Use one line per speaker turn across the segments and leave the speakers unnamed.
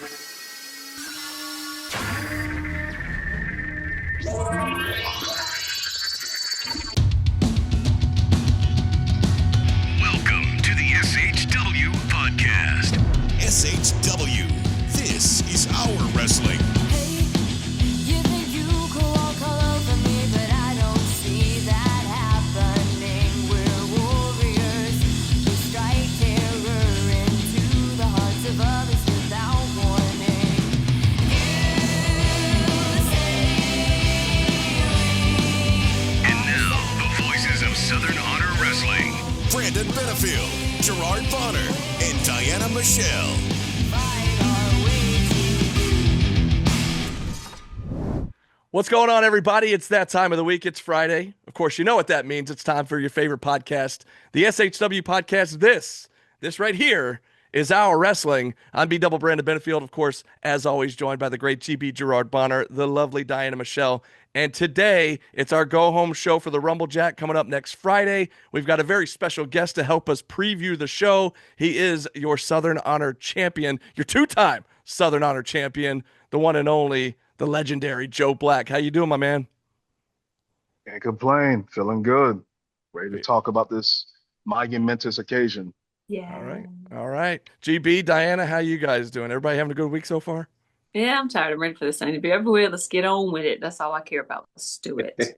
Welcome to the SHW podcast.
SHW, this is our wrestling.
Hey, you think you could walk all over me, but I don't see that happening. We're warriors who strike terror into the hearts of others without warning.
And now, the Voices of Southern Honor Wrestling.
Brandon Benefield, Gerard Bonner, and Diana Michelle.
What's going on, everybody? It's that time of the week. It's Friday. Of course, you know what that means. It's time for your favorite podcast, the SHW podcast. This right here is our wrestling. I'm B-Double Brandon Benefield, of course, as always, joined by the great GB Gerard Bonner, the lovely Diana Michelle. And today, it's our go-home show for the RumbleJack coming up next Friday. We've got a very special guest to help us preview the show. He is your Southern Honor champion, your two-time Southern Honor champion, the one and only, the legendary Joe Black. How you doing, my man?
Can't complain. Feeling good. Ready to talk about this momentous occasion.
Yeah.
All right. GB, Diana, how you guys doing? Everybody having a good week so far?
Yeah, I'm tired. I'm ready for this thing to be over with. Let's get on with it. That's all I care about. Let's do it.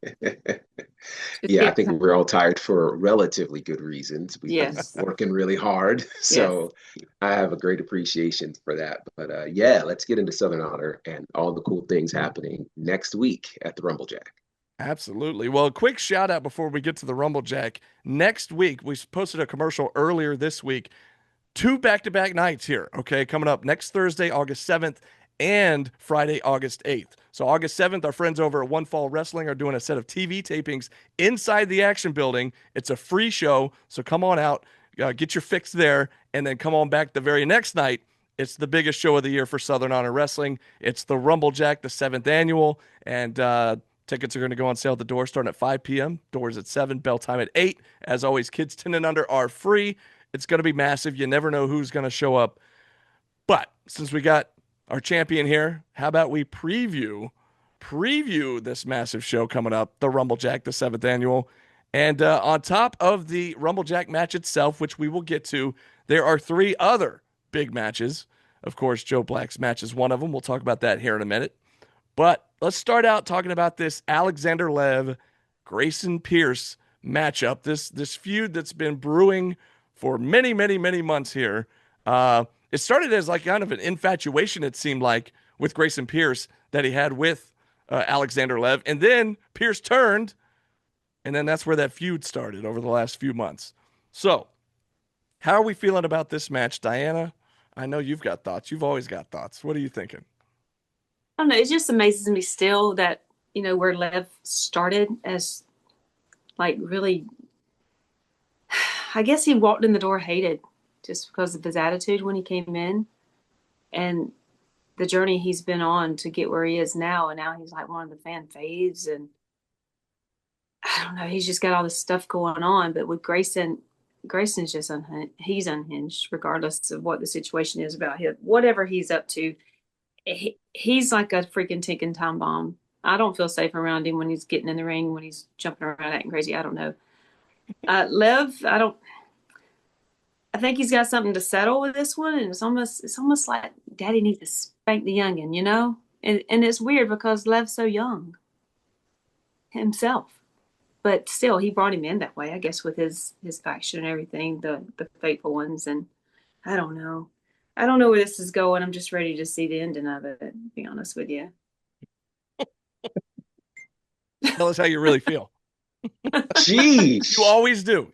Yeah, I think we're all tired for relatively good reasons. We've
Yes.
been working really hard. So I have a great appreciation for that. But yeah, let's get into Southern Honor and all the cool things happening next week at the RumbleJack.
Absolutely. Well, a quick shout out before we get to the RumbleJack. Next week, we posted a commercial earlier this week. 2 back-to-back nights here, okay? Coming up next Thursday, August 7th, and Friday, August 8th. So August 7th, our friends over at One Fall Wrestling are doing a set of TV tapings inside the Action Building. It's a free show, so come on out, get your fix there, and then come on back the very next night. It's the biggest show of the year for Southern Honor Wrestling. It's the RumbleJack, the 7th annual, and tickets are going to go on sale at the door starting at 5 p.m., doors at 7, bell time at 8. As always, kids 10 and under are free. It's going to be massive. You never know who's going to show up. But since we got our champion here, how about we preview this massive show coming up, the RumbleJack, the 7th annual. And on top of the RumbleJack match itself, which we will get to, there are 3 other big matches. Of course, Joe Black's match is one of them. We'll talk about that here in a minute. But let's start out talking about this Alexander Lev, Grayson Pierce matchup, this feud that's been brewing for many, many, many months here. It started as like kind of an infatuation, it seemed like, with Grayson Pierce that he had with Alexander Lev. And then Pierce turned, and then that's where that feud started over the last few months. So, how are we feeling about this match, Diana? I know you've got thoughts. You've always got thoughts. What are you thinking?
I don't know. It just amazes me still that, where Lev started as, like, really, I guess he walked in the door hated just because of his attitude when he came in and the journey he's been on to get where he is now. And now he's like one of the fan faves. And I don't know, he's just got all this stuff going on. But with Grayson's just he's unhinged regardless of what the situation is about him. Whatever he's up to, he's like a freaking ticking time bomb. I don't feel safe around him when he's getting in the ring, when he's jumping around acting crazy. I don't know. Lev, I think he's got something to settle with this one, and it's almost like Daddy needs to spank the youngin, And it's weird because Lev's so young himself, but still he brought him in that way, I guess, with his faction and everything, the faithful ones, and I don't know where this is going. I'm just ready to see the ending of it, to be honest with you.
Tell us how you really feel.
Jeez.
You always do.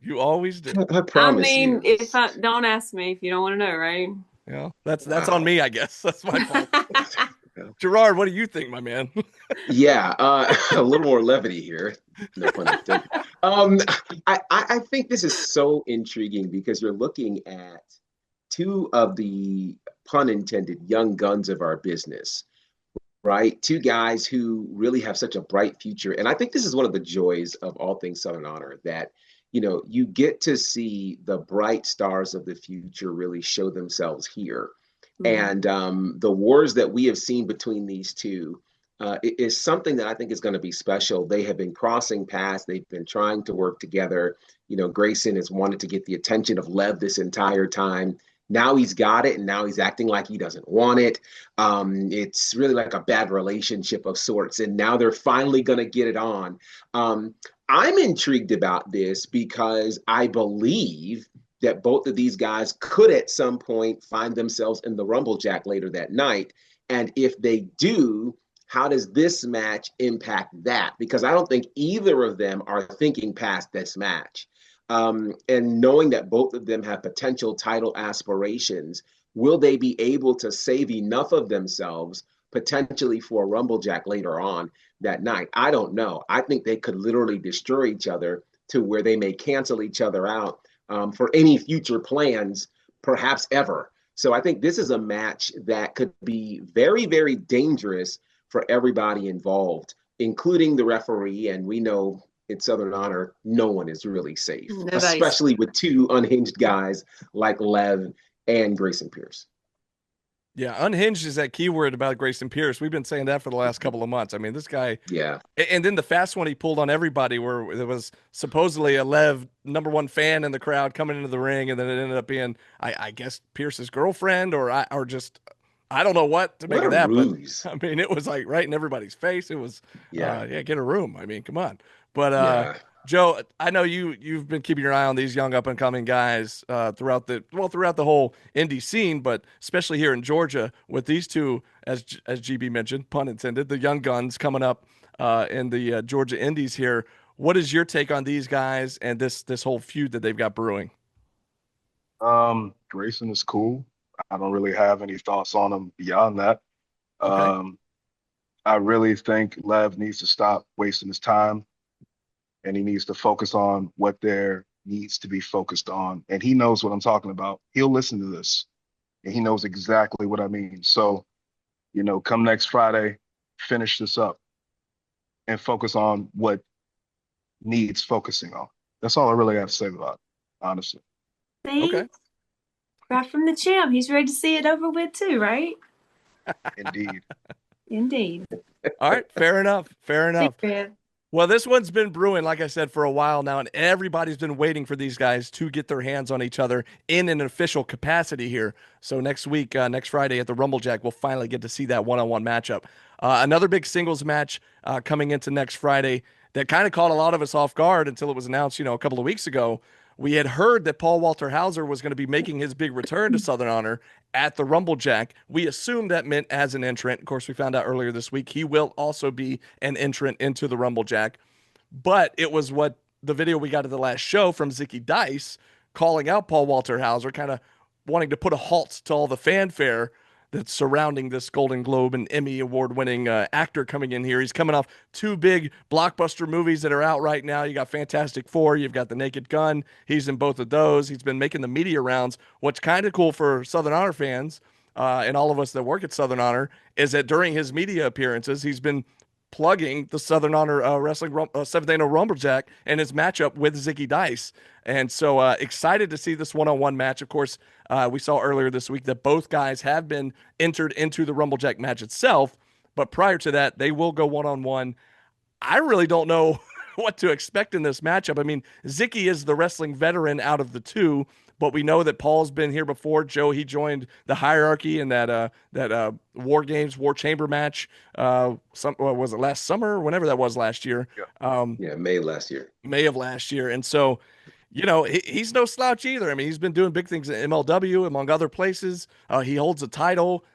I promise
you.
you.
Don't ask me if you don't want to know, right?
Yeah, that's on me, I guess. That's my fault. Gerard, what do you think, my man?
Yeah, a little more levity here. No pun intended. I think this is so intriguing because you're looking at 2 of the, pun intended, young guns of our business, right? 2 guys who really have such a bright future. And I think this is one of the joys of all things Southern Honor, that, you get to see the bright stars of the future really show themselves here. And the wars that we have seen between these two is something that I think is going to be special. They have been crossing paths. They've been trying to work together. You know, Grayson has wanted to get the attention of Lev this entire time. Now he's got it, and now he's acting like he doesn't want it. It's really like a bad relationship of sorts, and now they're finally going to get it on. I'm intrigued about this because I believe that both of these guys could at some point find themselves in the RumbleJack later that night. And if they do, how does this match impact that? Because I don't think either of them are thinking past this match. And knowing that both of them have potential title aspirations, will they be able to save enough of themselves potentially for a RumbleJack later on that night? I don't know. I think they could literally destroy each other to where they may cancel each other out for any future plans, perhaps ever. So I think this is a match that could be very, very dangerous for everybody involved, including the referee. And we know in Southern Honor, no one is really safe, especially with two unhinged guys like Lev and Grayson Pierce.
Yeah, unhinged is that keyword about Grayson Pierce. We've been saying that for the last couple of months. I mean, this guy.
Yeah.
And then the fast one he pulled on everybody, where there was supposedly a Lev #1 fan in the crowd coming into the ring, and then it ended up being, I guess, Pierce's girlfriend, or just, I don't know what to make of that.
Ruse.
But I mean, it was like right in everybody's face. It was, yeah, get a room. I mean, come on. But
yeah.
Joe, I know you've been keeping your eye on these young up and coming guys throughout the whole indie scene, but especially here in Georgia with these two, as GB mentioned, pun intended, the young guns coming up in the Georgia Indies here. What is your take on these guys and this whole feud that they've got brewing?
Grayson is cool. I don't really have any thoughts on him beyond that.
Okay.
I really think Lev needs to stop wasting his time, and he needs to focus on what there needs to be focused on. And he knows what I'm talking about. He'll listen to this, and he knows exactly what I mean. So, come next Friday, finish this up and focus on what needs focusing on. That's all I really have to say about it, honestly.
See?
Okay.
Right from the champ. He's ready to see it over with too, right?
Indeed.
Indeed.
All right. Fair enough. Fair enough.
Yeah.
Well, this one's been brewing, like I said, for a while now, and everybody's been waiting for these guys to get their hands on each other in an official capacity here. So next week, next Friday at the RumbleJack, we'll finally get to see that one-on-one matchup. Another big singles match coming into next Friday that kind of caught a lot of us off guard until it was announced, a couple of weeks ago. We had heard that Paul Walter Hauser was going to be making his big return to Southern Honor at the RumbleJack. We assumed that meant as an entrant. Of course, we found out earlier this week he will also be an entrant into the RumbleJack. But it was what the video we got at the last show from Zicky Dice calling out Paul Walter Hauser, kind of wanting to put a halt to all the fanfare that's surrounding this Golden Globe and Emmy award-winning actor coming in here. He's coming off two big blockbuster movies that are out right now. You got Fantastic Four, you've got The Naked Gun. He's in both of those. He's been making the media rounds. What's kind of cool for Southern Honor fans and all of us that work at Southern Honor is that during his media appearances, he's been plugging the Southern Honor Wrestling 7th Annual RumbleJack and his matchup with Zicky Dice. And so excited to see this one-on-one match. Of course, we saw earlier this week that both guys have been entered into the RumbleJack match itself. But prior to that, they will go one-on-one. I really don't know what to expect in this matchup. I mean, Zicky is the wrestling veteran out of the two, but we know that Paul's been here before. Joe, he joined the hierarchy in that War Games, War Chamber match. Was it last summer? Whenever that was last year.
Yeah, May last year.
May of last year. And so, he's no slouch either. I mean, he's been doing big things at MLW, among other places. He holds a title.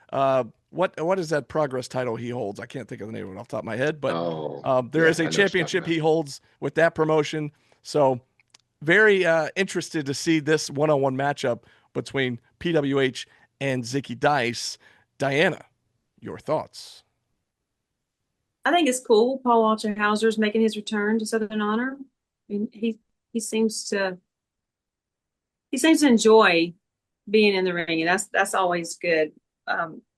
What is that Progress title he holds? I can't think of the name of it off the top of my head, but there is a championship he holds with that promotion. So very interested to see this one-on-one matchup between PWH and Zicky Dice. Diana, your thoughts?
I think it's cool. Paul Walter Hauser's making his return to Southern Honor. I mean, he seems to enjoy being in the ring, and that's always good.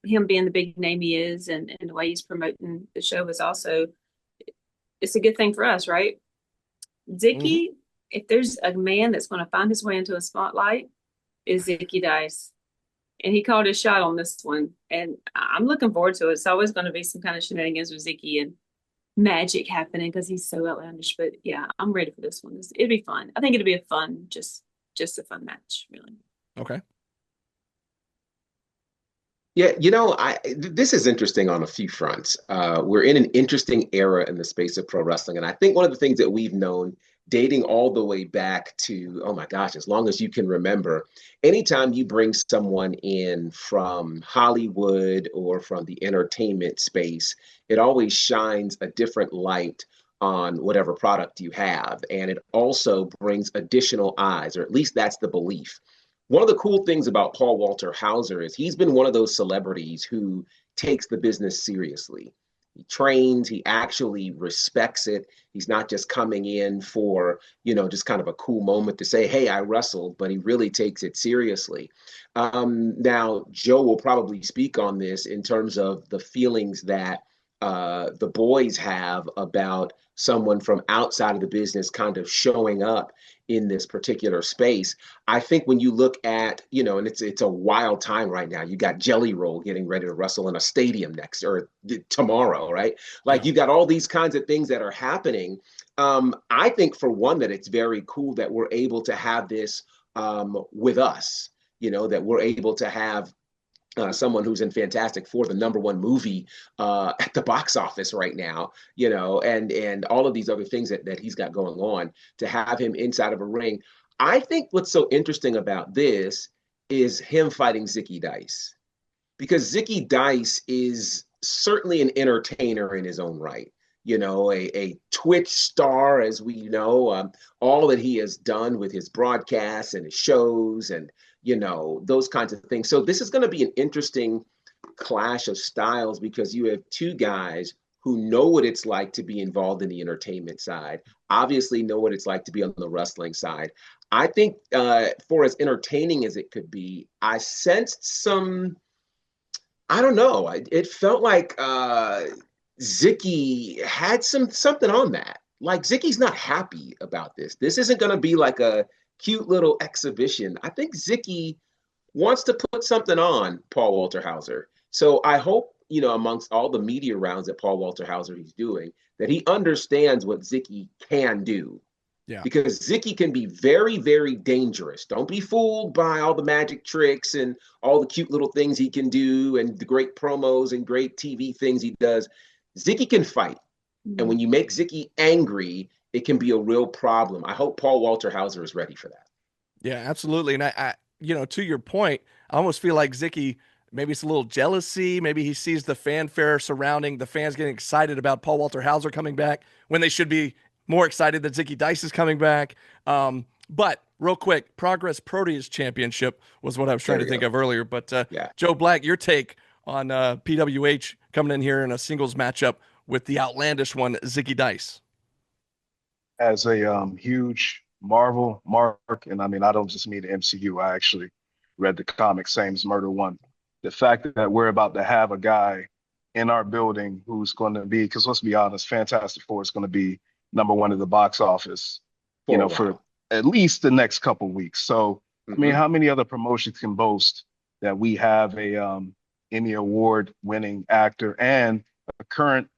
Him being the big name he is, and the way he's promoting the show is also, it's a good thing for us, right? Zicky, if there's a man that's going to find his way into a spotlight, is Zicky Dice. and he called his shot on this one. And I'm looking forward to it. It's always going to be some kind of shenanigans with Zicky and magic happening because he's so outlandish. But yeah, I'm ready for this one. It'd be fun. I think it'd be a fun, just a fun match, really.
Okay.
Yeah, this is interesting on a few fronts. We're in an interesting era in the space of pro wrestling, and I think one of the things that we've known dating all the way back to, oh my gosh, as long as you can remember, anytime you bring someone in from Hollywood or from the entertainment space, it always shines a different light on whatever product you have, and it also brings additional eyes, or at least that's the belief. One of the cool things about Paul Walter Hauser is he's been one of those celebrities who takes the business seriously. He trains, he actually respects it. He's not just coming in for, just kind of a cool moment to say, hey, I wrestled, but he really takes it seriously. Now, Joe will probably speak on this in terms of the feelings that the boys have about someone from outside of the business kind of showing up in this particular space. I think when you look at, and it's a wild time right now. You got Jelly Roll getting ready to wrestle in a stadium next or tomorrow, right? Like
Yeah.
you got all these kinds of things that are happening. I think for one that it's very cool that we're able to have this with us. That we're able to have someone who's in Fantastic Four, the #1 movie at the box office right now, and all of these other things that he's got going on, to have him inside of a ring. I think what's so interesting about this is him fighting Zicky Dice, because Zicky Dice is certainly an entertainer in his own right. A Twitch star, as we know, all that he has done with his broadcasts and his shows and, those kinds of things. So this is going to be an interesting clash of styles because you have two guys who know what it's like to be involved in the entertainment side, obviously know what it's like to be on the wrestling side. I think for as entertaining as it could be, I sensed some, I don't know, it felt like Zicky had something on that. Like Zicky's not happy about this. This isn't going to be like a cute little exhibition. I think Zicky wants to put something on Paul Walter Hauser. So I hope, amongst all the media rounds that Paul Walter Hauser is doing, that he understands what Zicky can do.
Yeah.
Because Zicky can be very, very dangerous. Don't be fooled by all the magic tricks and all the cute little things he can do and the great promos and great TV things he does. Zicky can fight. And when you make Zicky angry, it can be a real problem. I hope Paul Walter Hauser is ready for that.
Yeah, absolutely. And I to your point, I almost feel like Zicky, maybe it's a little jealousy. Maybe he sees the fanfare surrounding the fans getting excited about Paul Walter Hauser coming back when they should be more excited that Zicky Dice is coming back. But real quick, Progress Proteus Championship was what I was trying to think of earlier. But
Yeah.
Joe Black, your take on PWH coming in here in a singles matchup with the outlandish one, Zicky Dice.
As a huge Marvel mark, and I mean, I don't just mean the MCU. I actually read the comics, same as Murder One. The fact that we're about to have a guy in our building who's going to be, because let's be honest, Fantastic Four is going to be #1 at the box office, for at least the next couple weeks. So, I mean, how many other promotions can boast that we have a Emmy Award winning actor and a current,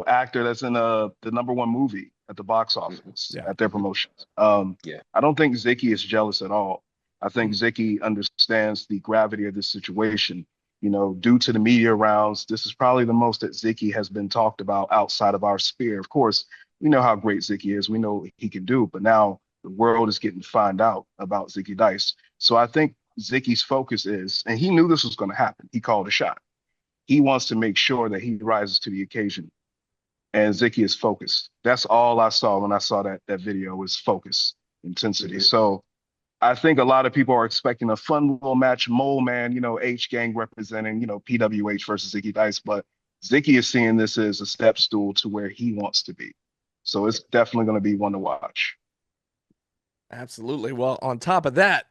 actor that's in the #1 movie at the box office at their promotions? I don't think Zicky is jealous at all. I think Zicky understands the gravity of this situation. Due to the media rounds, this is probably the most that Zicky has been talked about outside of our sphere. Of course, we know how great Zicky is. We know what he can do, but now the world is getting to find out about Zicky Dice. So I think Zicky's focus is, and he knew this was going to happen. He called a shot. He wants to make sure that he rises to the occasion. And Zicky is focused. That's all I saw when I saw that video was focus, intensity. So I think a lot of people are expecting a fun little match, Mole Man, H Gang representing, PWH versus Zicky Dice. But Zicky is seeing this as a step stool to where he wants to be. So it's definitely going to be one to watch.
Absolutely. Well, on top of that,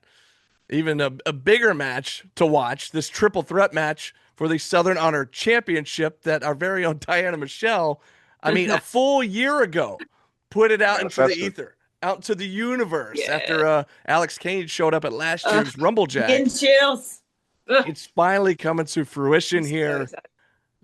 even a bigger match to watch, this triple threat match for the Southern Honor Championship that our very own Diana Michelle, I mean, a full year ago, put it out into the ether, out to the universe after Alex Kane showed up at last year's RumbleJack.
Getting chills. Ugh,
It's finally coming to fruition
I'm so
here.
excited.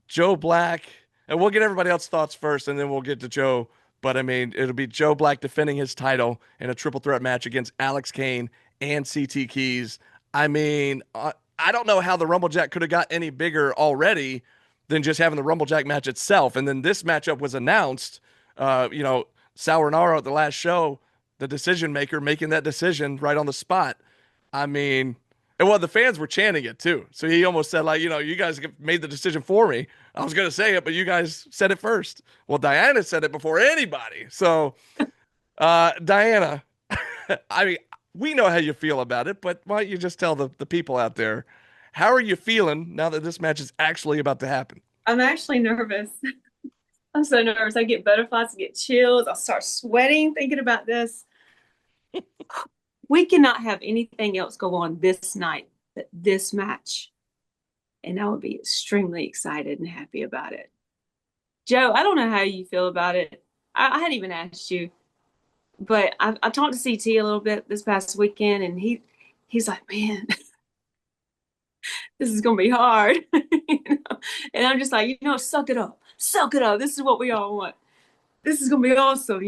Joe Black, and we'll get everybody else's thoughts first, and then we'll get to Joe. But I mean, it'll be Joe Black defending his title in a triple threat match against Alex Kane and CT Keys. I mean, I don't know how the RumbleJack could have got any bigger already than just having the RumbleJack match itself. And then this matchup was announced. Sauronaro at the last show, the decision maker, making that decision right on the spot. I mean, and well, the fans were chanting it too. So he almost said, like, you guys made the decision for me. I was going to say it, but you guys said it first. Well, Diana said it before anybody. So, Diana, I mean, we know how you feel about it, but why don't you just tell the people out there, how are you feeling now that this match is actually about to happen?
I'm actually nervous. I'm so nervous. I get butterflies, I get chills. I'll start sweating thinking about this. We cannot have anything else go on this night but this match. And I would be extremely excited and happy about it. Joe, I don't know how you feel about it. I hadn't even asked you, but I talked to CT a little bit this past weekend, and he's like, man, this is gonna be hard. And I'm just like, suck it up. Suck it up. This is what we all want. This is gonna be awesome,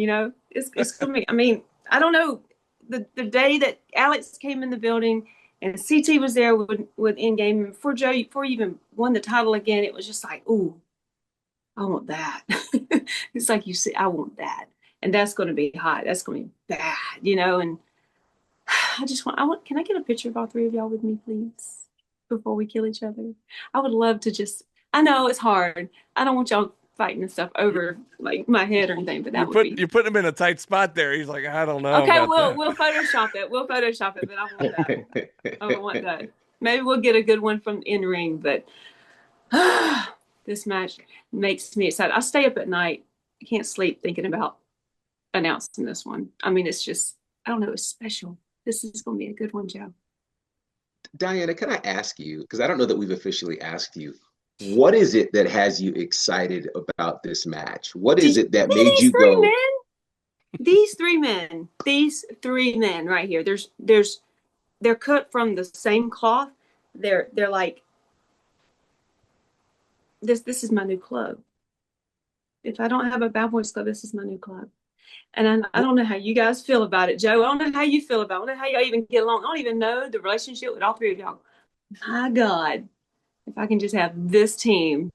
It's gonna be, I mean, I don't know. The day that Alex came in the building and CT was there with in game before Joe, before you even won the title again, it was just like, ooh, I want that. It's like you say, I want that. And that's gonna be hot. That's gonna be bad, and can I get a picture of all three of y'all with me, please? Before we kill each other. I would love to I know it's hard. I don't want y'all fighting and stuff over like my head or anything, but that would be
You put him in a tight spot there. He's like, I don't know.
okay.
About that.
We'll Photoshop it. We'll Photoshop it, but I want that. I want that. Maybe we'll get a good one from in ring, but this match makes me excited. I stay up at night. I can't sleep thinking about announcing this one. I mean, it's just, I don't know, it's special. This is going to be a good one, Joe.
Diana, can I ask you, because I don't know that we've officially asked you, what is it that has you excited about this match? What is it that made you go?
These three men right here. They're cut from the same cloth. They're like, this is my new club. If I don't have a Bad Boys Club, this is my new club. And I don't know how you guys feel about it, Joe. I don't know how you feel about it. I don't know how y'all even get along. I don't even know the relationship with all three of y'all. My God, if I can just have this team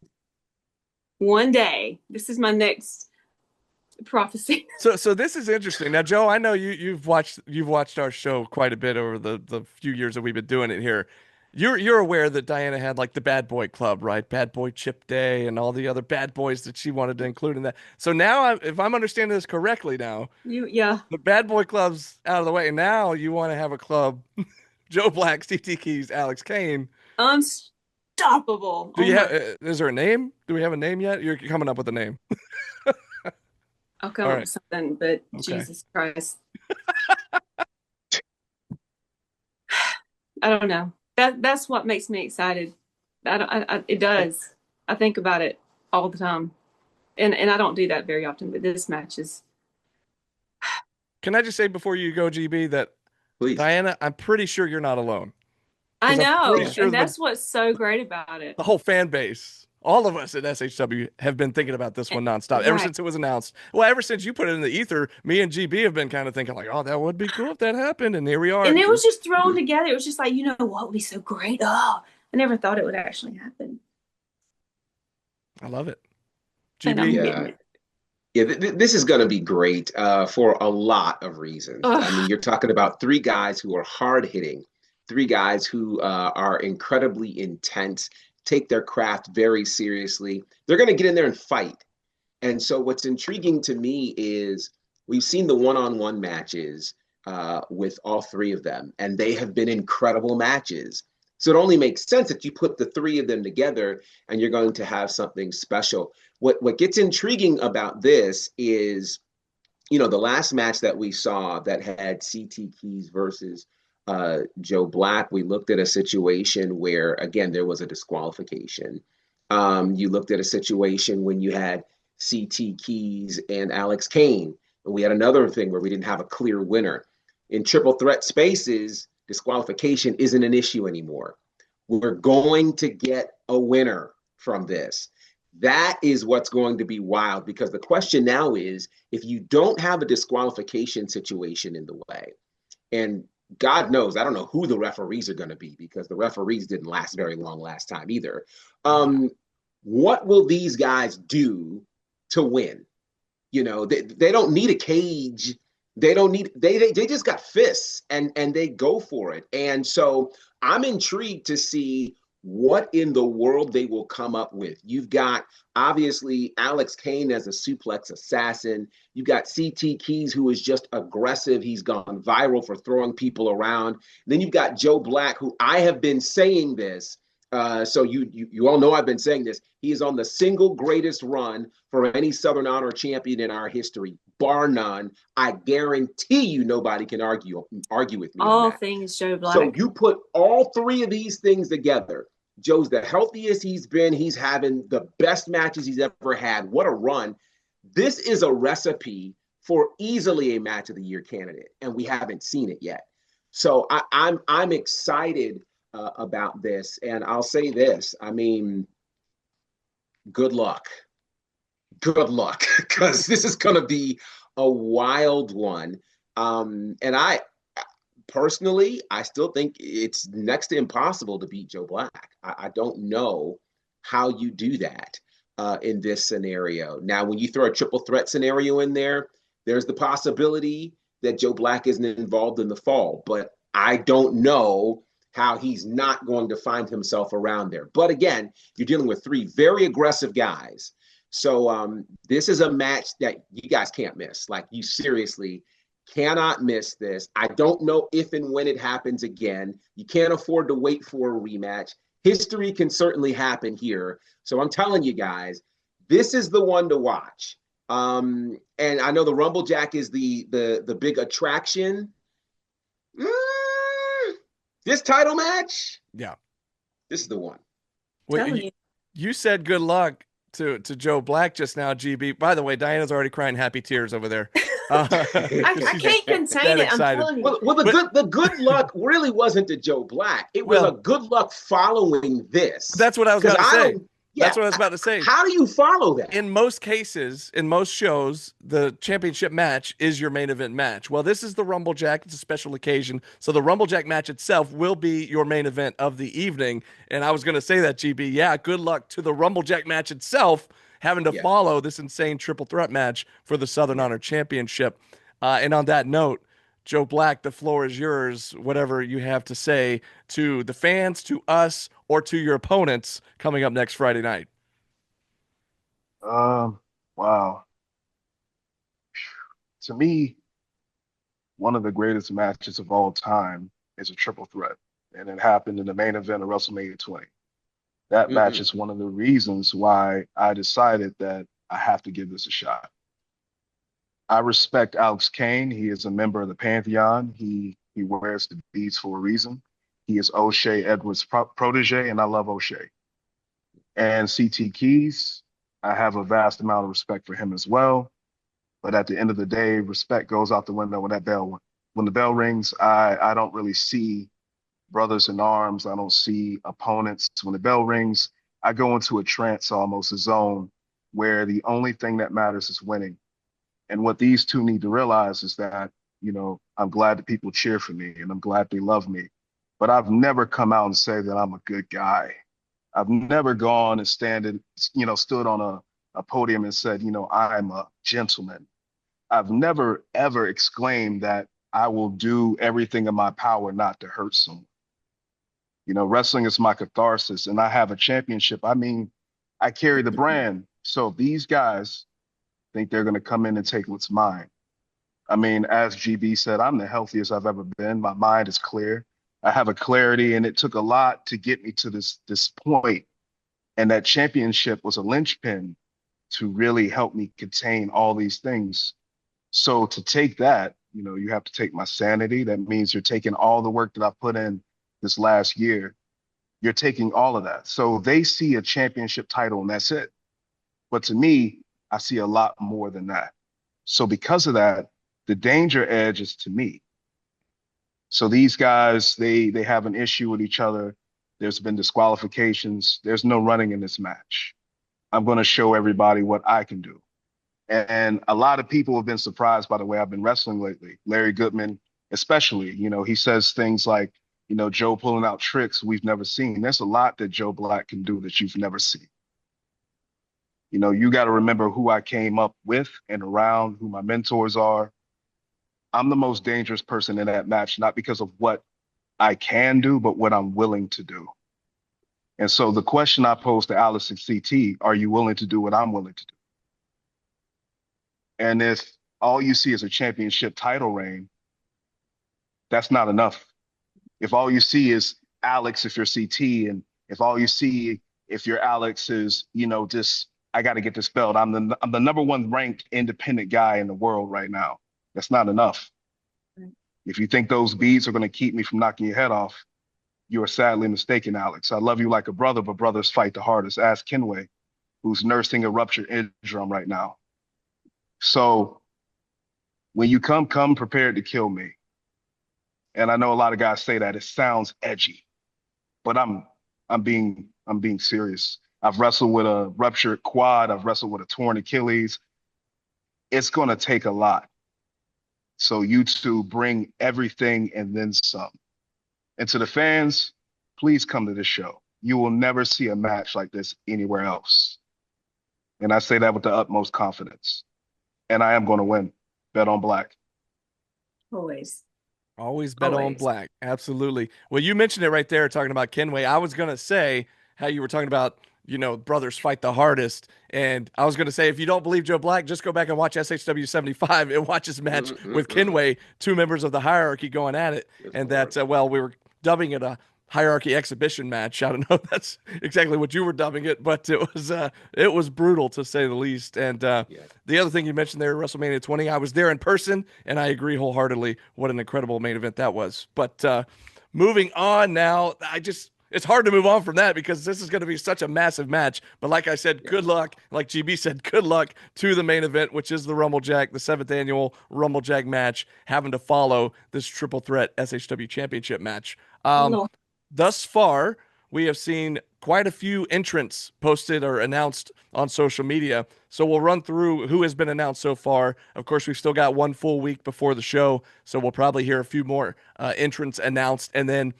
one day, this is my next prophecy.
So this is interesting. Now, Joe, I know you've watched our show quite a bit over the few years that we've been doing it here. You're aware that Diana had like the Bad Boy Club, right? Bad Boy Chip Day and all the other bad boys that she wanted to include in that. So now, if I'm understanding this correctly, now
Yeah.
the Bad Boy Club's out of the way, and now you want to have a club: Joe Black, CT Keys, Alex Kane.
Unstoppable.
Do you have? Is there a name? Do we have a name yet? You're coming up with a name.
I'll come up with something, but
Okay.
Jesus Christ. I don't know. That's what makes me excited. It does. I think about it all the time. And I don't do that very often, but this match is.
Can I just say before you go, GB, that
Please.
Diana, I'm pretty sure you're not alone.
I
'Cause I'm
know.
pretty sure
And that's what's so great about it.
the whole fan base, all of us at SHW have been thinking about this one nonstop ever
Right.
since it was announced. Well, ever since you put it in the ether, me and GB have been kind of thinking like, oh, that would be cool if that happened. And here we are.
And it was just thrown together. It was just like, what would be so great? Oh, I never thought it would actually happen.
I love it.
And I'm
GB,
getting it.
Yeah, this is going to be great for a lot of reasons.
Ugh.
I mean, you're talking about three guys who are hard hitting, three guys who are incredibly intense, take their craft very seriously. They're going to get in there and fight. And so what's intriguing to me is we've seen the one-on-one matches with all three of them, and they have been incredible matches. So it only makes sense that you put the three of them together and you're going to have something special. What gets intriguing about this is, the last match that we saw that had CT Keys versus Joe Black, we looked at a situation where, again, there was a disqualification. You looked at a situation when you had CT Keys and Alex Kane, and we had another thing where we didn't have a clear winner. In triple threat spaces, disqualification isn't an issue anymore. We're going to get a winner from this. That is what's going to be wild, because the question now is, if you don't have a disqualification situation in the way, and God knows, I don't know who the referees are going to be, because the referees didn't last very long last time either. What will these guys do to win? They don't need a cage. They don't need they just got fists, and they go for it. And so I'm intrigued to see what in the world they will come up with. You've got obviously Alex Kane as a suplex assassin. You've got CT Keys, who is just aggressive. He's gone viral for throwing people around. Then you've got Joe Black, who I have been saying this. So you all know I've been saying this. He is on the single greatest run for any Southern Honor champion in our history, bar none. I guarantee you nobody can argue with me on
All
that.
things Joe Black.
So you put all three of these things together. Joe's the healthiest he's been. He's having the best matches he's ever had. What a run. This is a recipe for easily a match of the year candidate, and we haven't seen it yet. So I'm excited about this, and I'll say this. I mean, good luck, because this is going to be a wild one. And I personally, I still think it's next to impossible to beat Joe Black. I don't know how you do that in this scenario. Now, when you throw a triple threat scenario in there, there's the possibility that Joe Black isn't involved in the fall, but I don't know how he's not going to find himself around there. But again, you're dealing with three very aggressive guys. So this is a match that you guys can't miss. Like, you seriously cannot miss this. I don't know if and when it happens again. You can't afford to wait for a rematch. History can certainly happen here. So I'm telling you guys, this is the one to watch. And I know the RumbleJack is the big attraction. This title match,
Yeah,
this is the one.
Wait, you said good luck to Joe Black just now, GB. By the way, Diana's already crying happy tears over there.
I can't contain it. I'm telling you.
Well, the good luck really wasn't to Joe Black. It was a good luck following this.
That's what I was about to say. That's what I was about to say.
How do you follow that?
In most cases, in most shows, the championship match is your main event match. Well, this is the RumbleJack. It's a special occasion. So the RumbleJack match itself will be your main event of the evening. And I was going to say that, GB. Yeah, good luck to the RumbleJack match itself, having to follow this insane triple threat match for the Southern Honor Championship. And on that note, Joe Black, the floor is yours. Whatever you have to say to the fans, to us, or to your opponents coming up next Friday night.
Wow. To me, one of the greatest matches of all time is a triple threat, and it happened in the main event of WrestleMania 20. That match is one of the reasons why I decided that I have to give this a shot. I respect Alex Kane. He is a member of the Pantheon. He wears the beads for a reason. He is O'Shea Edwards' protege, and I love O'Shea. And CT Keys, I have a vast amount of respect for him as well. But at the end of the day, respect goes out the window when the bell rings. I don't really see brothers in arms. I don't see opponents. When the bell rings, I go into a trance, almost a zone, where the only thing that matters is winning. And what these two need to realize is that, I'm glad that people cheer for me and I'm glad they love me, but I've never come out and said that I'm a good guy. I've never gone and stood on a podium and said, I'm a gentleman. I've never, ever exclaimed that I will do everything in my power not to hurt someone. Wrestling is my catharsis, and I have a championship. I mean, I carry the brand. So these guys think they're going to come in and take what's mine. I mean, as GB said, I'm the healthiest I've ever been. My mind is clear. I have a clarity, and it took a lot to get me to this point. And that championship was a linchpin to really help me contain all these things. So to take that, you have to take my sanity. That means you're taking all the work that I put in this last year. You're taking all of that. So they see a championship title and that's it. But to me, I see a lot more than that. So because of that, the danger edge is to me. So these guys, they have an issue with each other. There's been disqualifications. There's no running in this match. I'm going to show everybody what I can do. And a lot of people have been surprised by the way I've been wrestling lately. Larry Goodman, especially, he says things like, Joe pulling out tricks we've never seen. There's a lot that Joe Black can do that you've never seen. You got to remember who I came up with and around, who my mentors are. I'm the most dangerous person in that match, not because of what I can do, but what I'm willing to do. And so the question I posed to Alice and CT, are you willing to do what I'm willing to do? And if all you see is a championship title reign, that's not enough. If all you see is Alex, if you're CT, and if all you see, if you're Alex, is, just, I got to get this belt. I'm the number one ranked independent guy in the world right now. That's not enough.
Right.
If you think those beads are going to keep me from knocking your head off, you are sadly mistaken, Alex. I love you like a brother, but brothers fight the hardest. Ask Kenway, who's nursing a ruptured eardrum right now. So when you come prepared to kill me. And I know a lot of guys say that it sounds edgy, but I'm being serious. I've wrestled with a ruptured quad. I've wrestled with a torn Achilles. It's going to take a lot. So you two bring everything and then some. And to the fans, please come to this show. You will never see a match like this anywhere else. And I say that with the utmost confidence. And I am going to win. Bet on Black.
Always.
Always bet on
Always.
Black. Absolutely. Well, you mentioned it right there, talking about Kenway. I was going to say how you were talking about, brothers fight the hardest. And I was going to say, if you don't believe Joe Black, just go back and watch SHW 75 and watch his match with Kenway, two members of the hierarchy going at it. And that, we were dubbing it a hierarchy exhibition match. I don't know if that's exactly what you were dubbing it, but it was brutal to say the least. And the other thing you mentioned there, WrestleMania 20, I was there in person, and I agree wholeheartedly. What an incredible main event that was. But moving on now, it's hard to move on from that because this is going to be such a massive match. But like I said, good luck. Like GB said, good luck to the main event, which is the RumbleJack, the 7th annual RumbleJack match, having to follow this triple threat SHW championship match. Thus far, we have seen quite a few entrants posted or announced on social media. So we'll run through who has been announced so far. Of course, we've still got one full week before the show, so we'll probably hear a few more entrants announced. And then,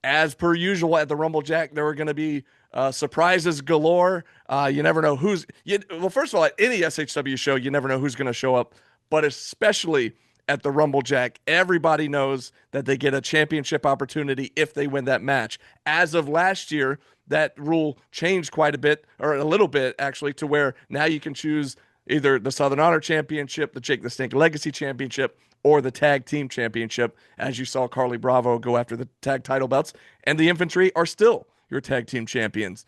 as per usual at the RumbleJack, there are going to be surprises galore. You never know well, first of all, at any SHW show, you never know who's going to show up, but especially at the RumbleJack, everybody knows that they get a championship opportunity if they win that match. As of last year, that rule changed quite a bit, or a little bit actually, to where now you can choose either the Southern Honor Championship, the Jake the Snake Legacy Championship, or the Tag Team Championship, as you saw Carly Bravo go after the tag title belts. And the Infantry are still your tag team champions.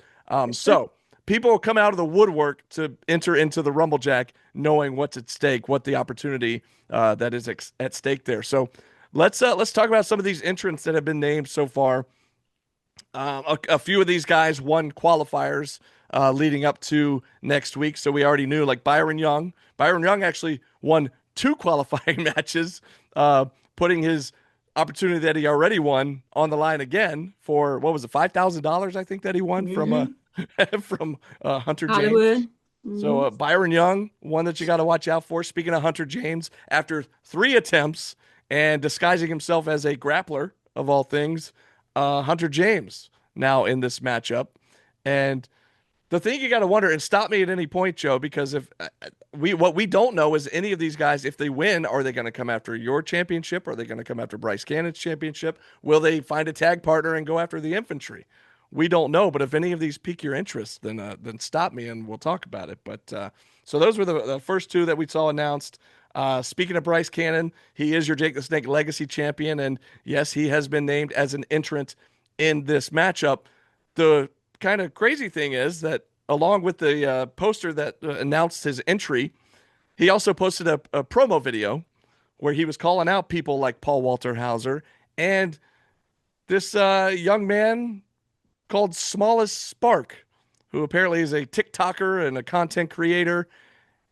So people will come out of the woodwork to enter into the RumbleJack knowing what's at stake, what the opportunity that is at stake there. So let's talk about some of these entrants that have been named so far. A few of these guys won qualifiers leading up to next week, so we already knew, like Byron Young. Byron Young actually won 2 qualifying matches, putting his opportunity that he already won on the line again for, what was it, $5,000, I think, that he won from Hunter
Hollywood.
James. So Byron Young, one that you got to watch out for. Speaking of Hunter James, after 3 attempts and disguising himself as a grappler, of all things, Hunter James now in this matchup. And the thing you got to wonder, and stop me at any point, Joe, because if what we don't know is any of these guys, if they win, are they going to come after your championship? Are they going to come after Bryce Cannon's championship? Will they find a tag partner and go after the Infantry? We don't know, but if any of these pique your interest, then stop me and we'll talk about it. But so those were the first 2 that we saw announced. Speaking of Bryce Cannon, he is your Jake the Snake Legacy champion, and yes, he has been named as an entrant in this matchup. The kind of crazy thing is that along with the poster that announced his entry, he also posted a promo video where he was calling out people like Paul Walter Hauser and this young man called Smallest Spark, who apparently is a TikToker and a content creator.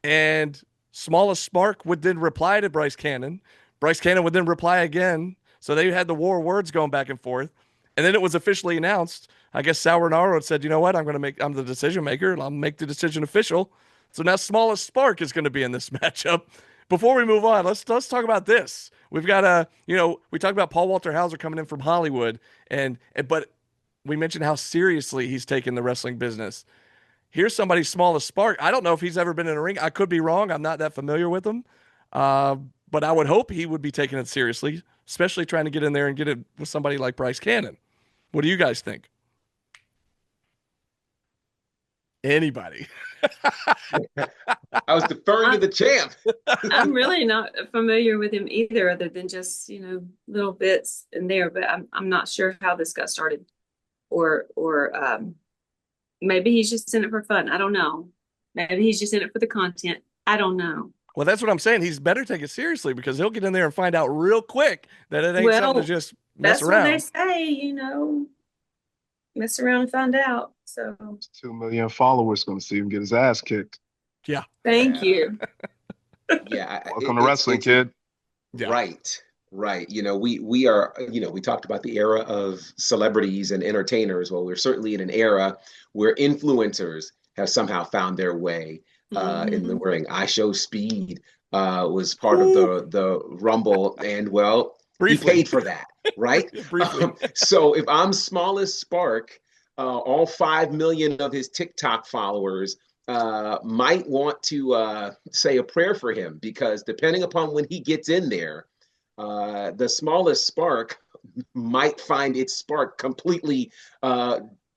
And Smallest Spark would then reply to Bryce Cannon. Bryce Cannon would then reply again. So they had the war of words going back and forth. And then it was officially announced I guess Sauronaro had said, you know what, I'm the decision maker, and I'll make the decision official. So now Smallest Spark is going to be in this matchup. Before we move on, let's talk about this. We've got we talked about Paul Walter Hauser coming in from Hollywood, but we mentioned how seriously he's taken the wrestling business. Here's somebody's Smallest Spark. I don't know if he's ever been in a ring. I could be wrong. I'm not that familiar with him. But I would hope he would be taking it seriously, especially trying to get in there and get it with somebody like Bryce Cannon. What do you guys think? Anybody?
I was deferring to the champ.
I'm really not familiar with him either, other than just, little bits in there, but I'm not sure how this got started, or maybe he's just in it for fun. I don't know. Maybe he's just in it for the content. I don't know.
Well, that's what I'm saying. He's better take it seriously, because he'll get in there and find out real quick that it ain't something to just mess around.
That's what they say, mess around and find out. So
2 million followers going to see him get his ass kicked.
Yeah.
Thank you.
Yeah.
Welcome to wrestling, kid.
Yeah.
Right. We are, we talked about the era of celebrities and entertainers. Well, we're certainly in an era where influencers have somehow found their way in the ring. I Show Speed was part of the Rumble, and
Briefly.
he paid for that, right?
Briefly.
So if I'm Smallest Spark, all 5 million of his TikTok followers might want to say a prayer for him, because depending upon when he gets in there, the Smallest Spark might find its spark completely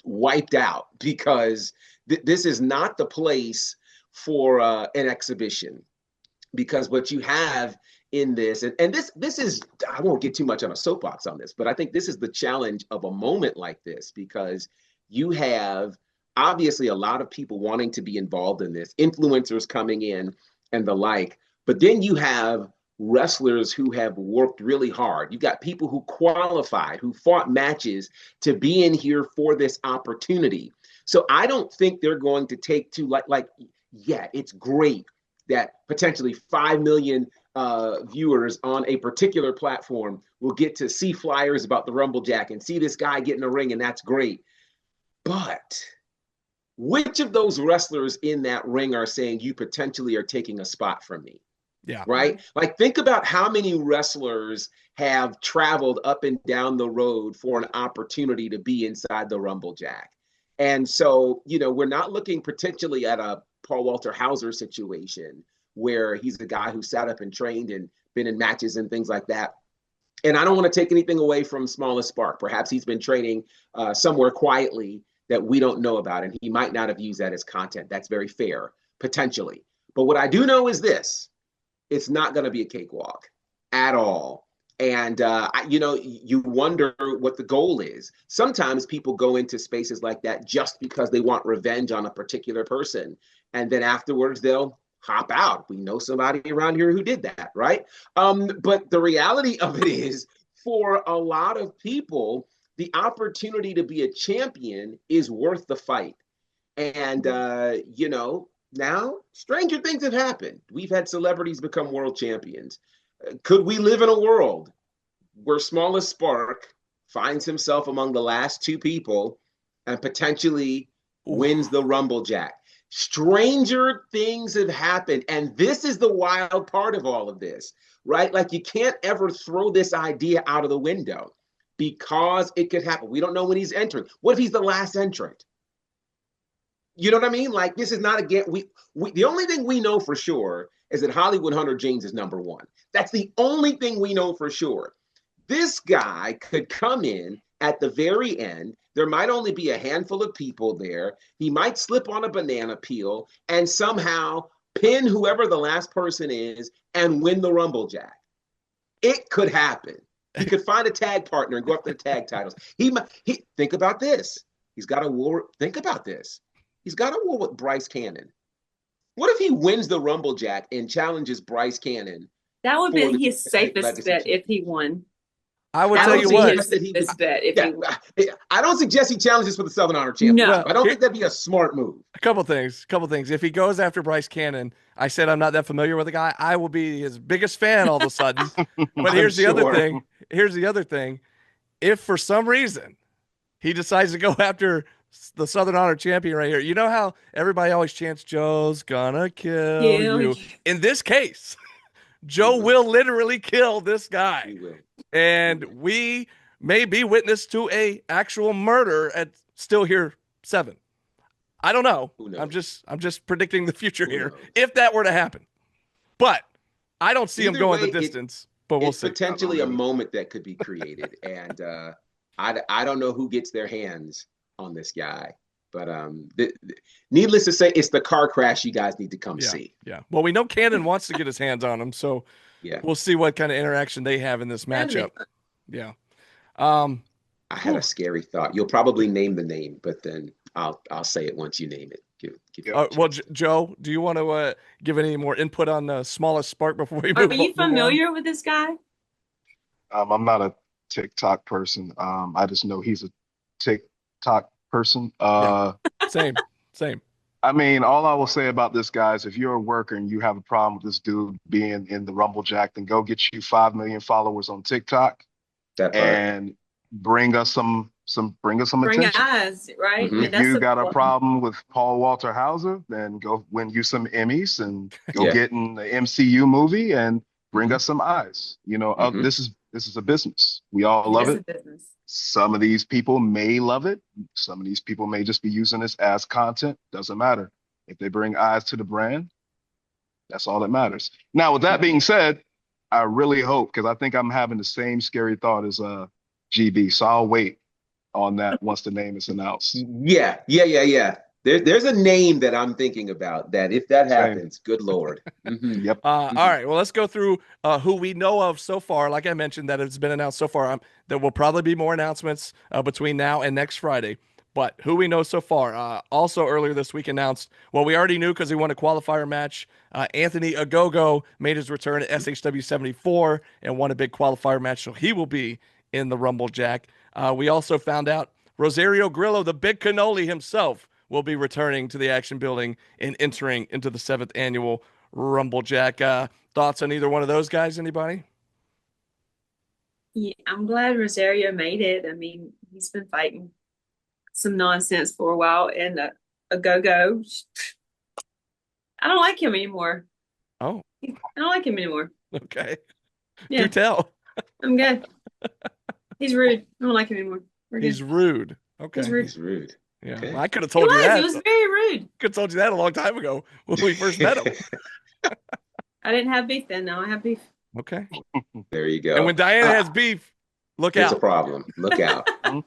wiped out, because this is not the place for an exhibition. Because what you have in this, and this is, I won't get too much on a soapbox on this, but I think this is the challenge of a moment like this, because you have obviously a lot of people wanting to be involved in this, influencers coming in and the like, but then you have wrestlers who have worked really hard. You've got people who qualified, who fought matches to be in here for this opportunity. So I don't think they're going to take to yeah, it's great that potentially 5 million viewers on a particular platform will get to see flyers about the RumbleJack and see this guy get in the ring, and that's great. But which of those wrestlers in that ring are saying you potentially are taking a spot from me?
Yeah.
Right? Like, think about how many wrestlers have traveled up and down the road for an opportunity to be inside the RumbleJack. And so, we're not looking potentially at a Paul Walter Hauser situation where he's the guy who sat up and trained and been in matches and things like that. And I don't want to take anything away from Smallest Spark. Perhaps he's been training somewhere quietly that we don't know about, and he might not have used that as content. That's very fair, potentially. But what I do know is this: it's not going to be a cakewalk at all. And, you wonder what the goal is. Sometimes people go into spaces like that just because they want revenge on a particular person. And then afterwards, they'll hop out. We know somebody around here who did that, right? But the reality of it is, for a lot of people, the opportunity to be a champion is worth the fight. And, now stranger things have happened. We've had celebrities become world champions. Could we live in a world where Smallest Spark finds himself among the last 2 people and potentially wins the RumbleJack? Stranger things have happened. And this is the wild part of all of this, right? Like, you can't ever throw this idea out of the window, because it could happen. We don't know when he's entering. What if he's the last entrant? You know what I mean? Like, this is not the only thing we know for sure is that Hollywood Hunter James is number 1. That's the only thing we know for sure. This guy could come in at the very end. There might only be a handful of people there. He might slip on a banana peel and somehow pin whoever the last person is and win the RumbleJack. It could happen. He could find a tag partner and go after the tag titles. Think about this. He's got a war. Think about this. He's got a war with Bryce Cannon. What if he wins the RumbleJack and challenges Bryce Cannon?
That would be his safest bet if he won.
I would tell you what.
I don't suggest he challenges for the Southern Honor Championship.
No.
I don't think that'd be a smart move.
A couple things. If he goes after Bryce Cannon, I said I'm not that familiar with the guy, I will be his biggest fan all of a sudden. But here's the other thing. If for some reason he decides to go after the Southern Honor champion right here. You know how everybody always chants, Joe's gonna kill
Kill
you.
you.
In this case,
He
Joe
will.
will literally kill this guy.
He will.
And we may be witness to a actual murder at Still Here 7. I don't know.
Who
I'm
knows?
just predicting the future
Who
here
knows?
if that were to happen. But I don't see him
Either
going
way,
the distance, but we'll
it's
see.
potentially a
either.
moment that could be created, and I don't know who gets their hands on this guy, but needless to say, it's the car crash you guys need to come
Yeah.
see.
Yeah. Well, we know Cannon wants to get his hands on him, so
Yeah,
we'll see what kind of interaction they have in this
That'd be
matchup.
fun.
Yeah.
I had a scary thought. You'll probably name the name, but then I'll say it once you name it. Give you a
Well,
chance.
Joe, do you want to give any more input on the smallest spark before we
Are
move,
you
move on?
familiar with this guy?
I'm not a TikTok person. I just know he's a TikTok person.
Same.
I mean, all I will say about this guy is if you're a worker and you have a problem with this dude being in the RumbleJack, then go get you 5 million followers on TikTok
That part.
and bring us some
Bring
attention.
eyes, right? I mean,
If
that's
you
the
got a
goal.
problem with Paul Walter Hauser, then go win you some Emmys and go
Yeah.
get in the MCU movie and bring us some eyes.
Mhm.
This is a business. We all
It
love
is
it.
a business.
Some of these people may love it. Some of these people may just be using this as content. Doesn't matter. If they bring eyes to the brand, that's all that matters. Now, with that being said, I really hope, because I think I'm having the same scary thought as GB. So I'll wait on that once the name is announced.
Yeah. There's a name that I'm thinking about that if that
Same.
happens, good Lord. Mhm.
Yep.
All right. Well, let's go through who we know of so far. Like I mentioned, that has been announced so far. There will probably be more announcements between now and next Friday. But who we know so far. Also, earlier this week announced, well, we already knew because he won a qualifier match. Anthony Agogo made his return at SHW 74 and won a big qualifier match. So he will be in the RumbleJack. We also found out Rosario Grillo, the big cannoli himself, will be returning to the action building and entering into the 7th annual RumbleJack. Thoughts on either one of those guys? Anybody?
Yeah, I'm glad Rosario made it. I mean, he's been fighting some nonsense for a while, and a go-go. I don't like him anymore.
Oh,
I don't like him anymore.
okay.
Yeah,
Do tell.
I'm good. He's rude. I don't like him anymore. We're
He's
good.
rude. Okay.
He's rude.
He's rude.
Yeah.
Okay.
Well, I could have
It
told you
was.
that.
It was very rude.
Could have told you that a long time ago when we first met him.
I didn't have beef then. Now I have beef.
Okay.
There you go.
And when Diana
Uh,
has beef, look
It's a
out.
problem. Look out.
Mhm.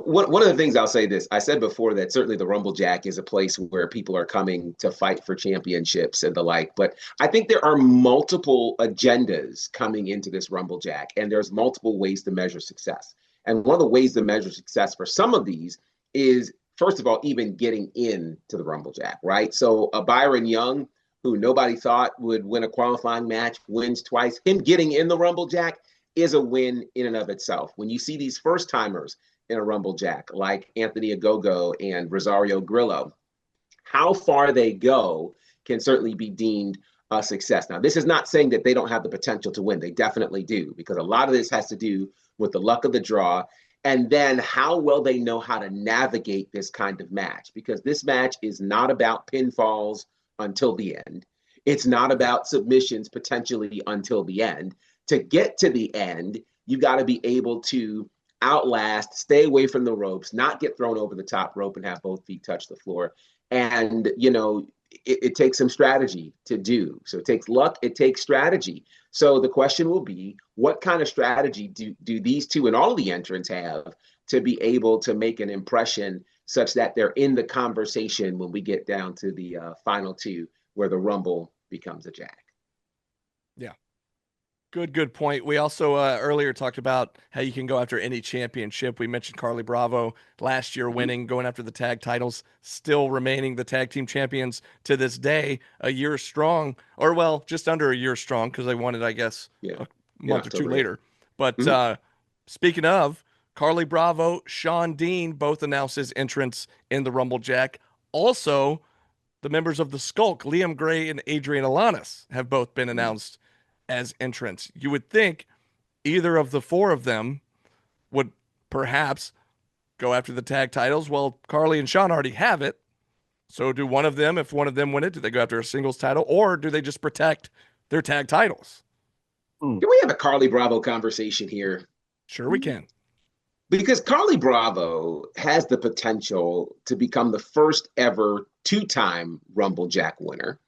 One of the things I'll say this, I said before that certainly the RumbleJack is a place where people are coming to fight for championships and the like, but I think there are multiple agendas coming into this RumbleJack, and there's multiple ways to measure success. And one of the ways to measure success for some of these is, first of all, even getting into the RumbleJack, right? So a Byron Young, who nobody thought would win a qualifying match, wins twice. Him getting in the RumbleJack is a win in and of itself. When you see these first timers in a RumbleJack like Anthony Agogo and Rosario Grillo, how far they go can certainly be deemed a success. Now, this is not saying that they don't have the potential to win. They definitely do, because a lot of this has to do with the luck of the draw and then how well they know how to navigate this kind of match, because this match is not about pinfalls until the end. It's not about submissions potentially until the end. To get to the end, you got to be able to outlast, stay away from the ropes, not get thrown over the top rope and have both feet touch the floor. And, it takes some strategy to do. So it takes luck, it takes strategy. So the question will be, what kind of strategy do these two and all the entrants have to be able to make an impression such that they're in the conversation when we get down to the final two, where the Rumble becomes a Jack?
Yeah. Good point. We also earlier talked about how you can go after any championship. We mentioned Carly Bravo last year winning, going after the tag titles, still remaining the tag team champions to this day, a year strong, or well, just under a year strong because they won it, I guess,
Yeah.
a month or two
October, yeah.
later. But speaking of, Carly Bravo, Sean Dean both announced his entrance in the RumbleJack. Also, the members of the Skulk, Liam Gray and Adrian Alanis, have both been announced as entrants. You would think either of the four of them would perhaps go after the tag titles. Well, Carly and Sean already have it. So do one of them, if one of them win it, do they go after a singles title or do they just protect their tag titles?
Can we have a Carly Bravo conversation here?
Sure, we can.
Because Carly Bravo has the potential to become the first ever two-time RumbleJack winner.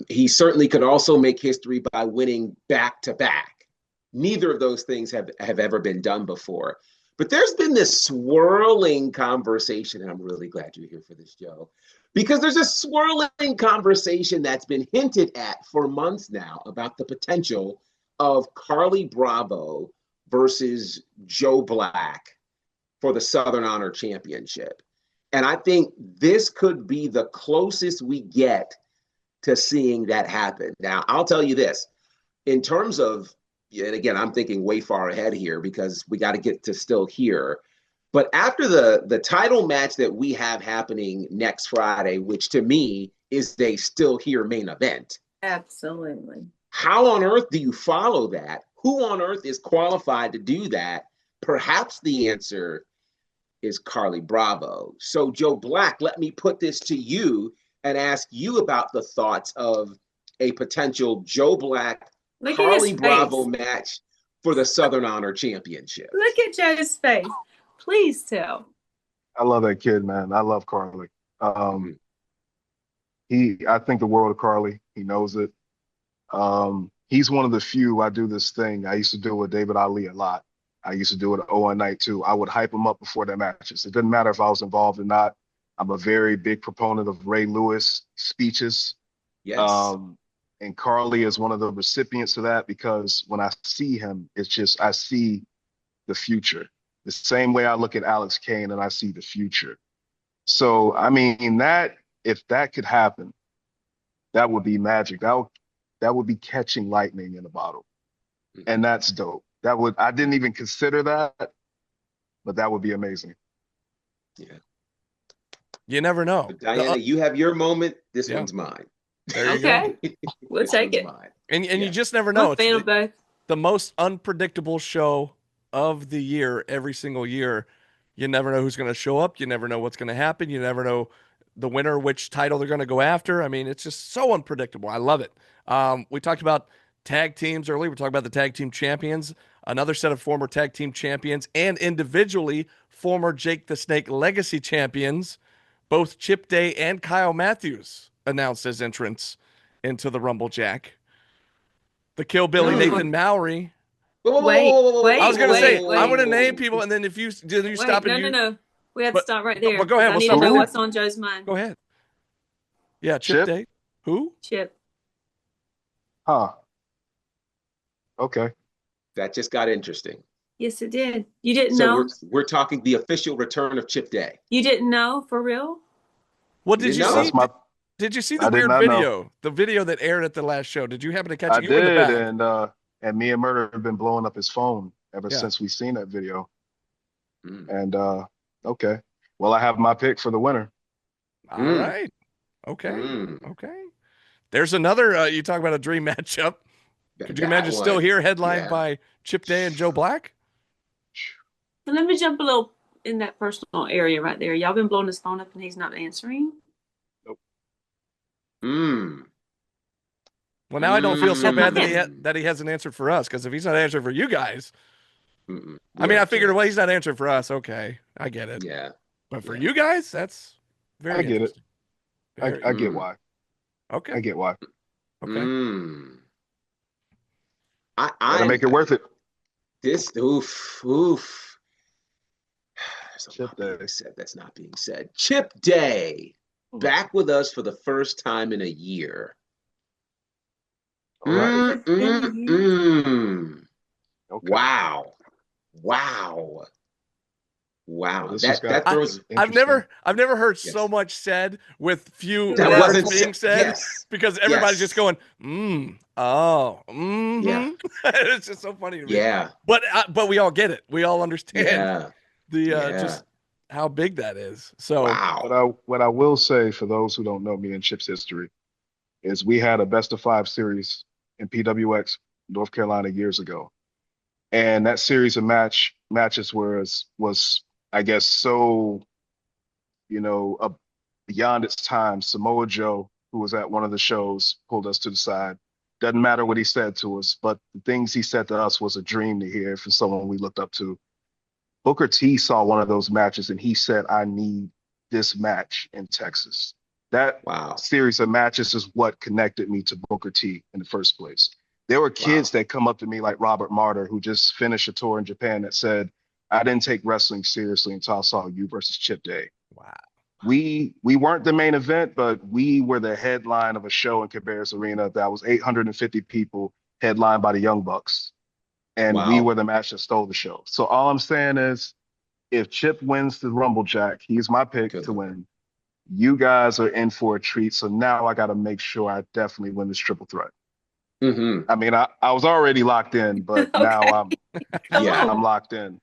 He certainly could also make history by winning back-to-back. Neither of those things have ever been done before. But there's been this swirling conversation, and I'm really glad you're here for this, Joe, because there's a swirling conversation that's been hinted at for months now about the potential of Carly Bravo versus Joe Black for the Southern Honor Championship. And I think this could be the closest we get to seeing that happen. Now, I'll tell you this, in terms of, and again, I'm thinking way far ahead here because we got to get to still here. But after the title match that we have happening next Friday, which to me is a still here main event.
Absolutely.
How on earth do you follow that? Who on earth is qualified to do that? Perhaps the answer is Carly Bravo. So Joe Black, let me put this to you and ask you about the thoughts of a potential Joe Black
Look
Carly
at his
Bravo
face.
match for the Southern Honor Championship.
Look at Joe's face. Please tell.
I love that kid, man. I love Carly. I think the world of Carly. He knows it. He's one of the few. I do this thing. I used to do it with David Ali a lot. I used to do it at Owen Night too. I would hype him up before their matches. It didn't matter if I was involved or not. I'm a very big proponent of Ray Lewis speeches.
Yes.
And Carly is one of the recipients of that because when I see him, it's just I see the future. The same way I look at Alex Kane and I see the future. So, I mean, if that could happen, that would be magic. That would be catching lightning in a bottle. And that's dope. I didn't even consider that, but that would be amazing.
Yeah.
You never know.
But Diana, you have your moment. This
Yeah.
one's mine.
There you
Okay.
go.
We'll
This
take
one's
it.
mine.
And
Yeah.
you just never
I'm
know.
a
It's
fan of both.
the most unpredictable show of the year every single year. You never know who's going to show up. You never know what's going to happen. You never know the winner, which title they're going to go after. I mean, it's just so unpredictable. I love it. We talked about tag teams earlier. We talked about the tag team champions, another set of former tag team champions, and individually former Jake the Snake Legacy champions. Both Chip Day and Kyle Matthews announced his entrance into the RumbleJack. The Kill Billy Nathan Mowry.
Wait.
I was going to say,
wait.
I'm going to name people, and then if you
Wait,
stop and
no. We have to
But-
stop right there.
but go ahead,
I
we'll
need
stop
to know
right
what's on Joe's mind.
Go ahead. Yeah, Chip
Chip?
Day. Who?
Chip.
Huh. Okay.
That just got interesting.
Yes, it did. You didn't
So
know?
we're talking the official return of Chip Day.
You didn't know? For real?
What did
You
you
know?
see?
That's my
Did you see
I
the
did
weird
not know.
video? The video that aired at the last show. Did you happen to catch
I
it? You were in the
did,
back.
and me and Murder have been blowing up his phone ever
Yeah.
since we seen that video.
Mm.
And okay. Well, I have my pick for the winner.
All
Mm.
right. Okay.
Mm.
Okay. There's another. You talk about a dream matchup. Could you
That
imagine still
one.
here, headlined
Yeah.
by Chip Day and Joe Black?
And let me jump a little in that personal area right there. Y'all been blowing his phone up and he's not answering?
Mm.
Well, now I don't feel so bad
Mm.
that he hasn't answered for us. Because if he's not answering for you guys,
Mm-mm.
I mean,
Yeah.
I figured, well, he's not answering for us. Okay, I get it.
Yeah.
But for
Yeah.
you guys, that's very
I get it.
interesting. Very-
I get
Mm.
why.
okay.
I get why.
Okay.
Mm.
Gotta
I
make it worth it.
this oof. There's a
Chip
lot being
Day.
said that's not being said. Chip Day back with us for the first time in a year.
All right. Okay.
Wow.
Well, this
That throws
I've never heard
Yes.
so much said with few
That
words
wasn't
being said
Yes.
because everybody's
Yes.
just going,
Yeah.
It's just so funny to me.
Yeah.
But we all get it. We all understand
Yeah.
the
Yeah.
just how big that is. So
Wow.
What I will say for those who don't know me and Chip's history is we had a best of 5 series in PWX North Carolina years ago, and that series of matches was I guess, so, beyond its time. Samoa Joe, who was at one of the shows, pulled us to the side. Doesn't matter what he said to us, but the things he said to us was a dream to hear from someone we looked up to. Booker T saw one of those matches and he said, I need this match in Texas. That
Wow.
series of matches is what connected me to Booker T in the first place. There were kids
Wow.
that come up to me like Robert Martyr, who just finished a tour in Japan, that said, I didn't take wrestling seriously until I saw you versus Chip Day.
Wow.
We weren't the main event, but we were the headline of a show in Cabarrus Arena that was 850 people, headlined by the Young Bucks. And we
Wow.
were the match that stole the show. So all I'm saying is, if Chip wins the RumbleJack, he's my pick
Good
to
Lord.
win. You guys are in for a treat. So now I got to make sure I definitely win this triple threat.
Hmm.
I mean, I was already locked in, but now
Okay. Come
Yeah.
I'm
on.
locked in.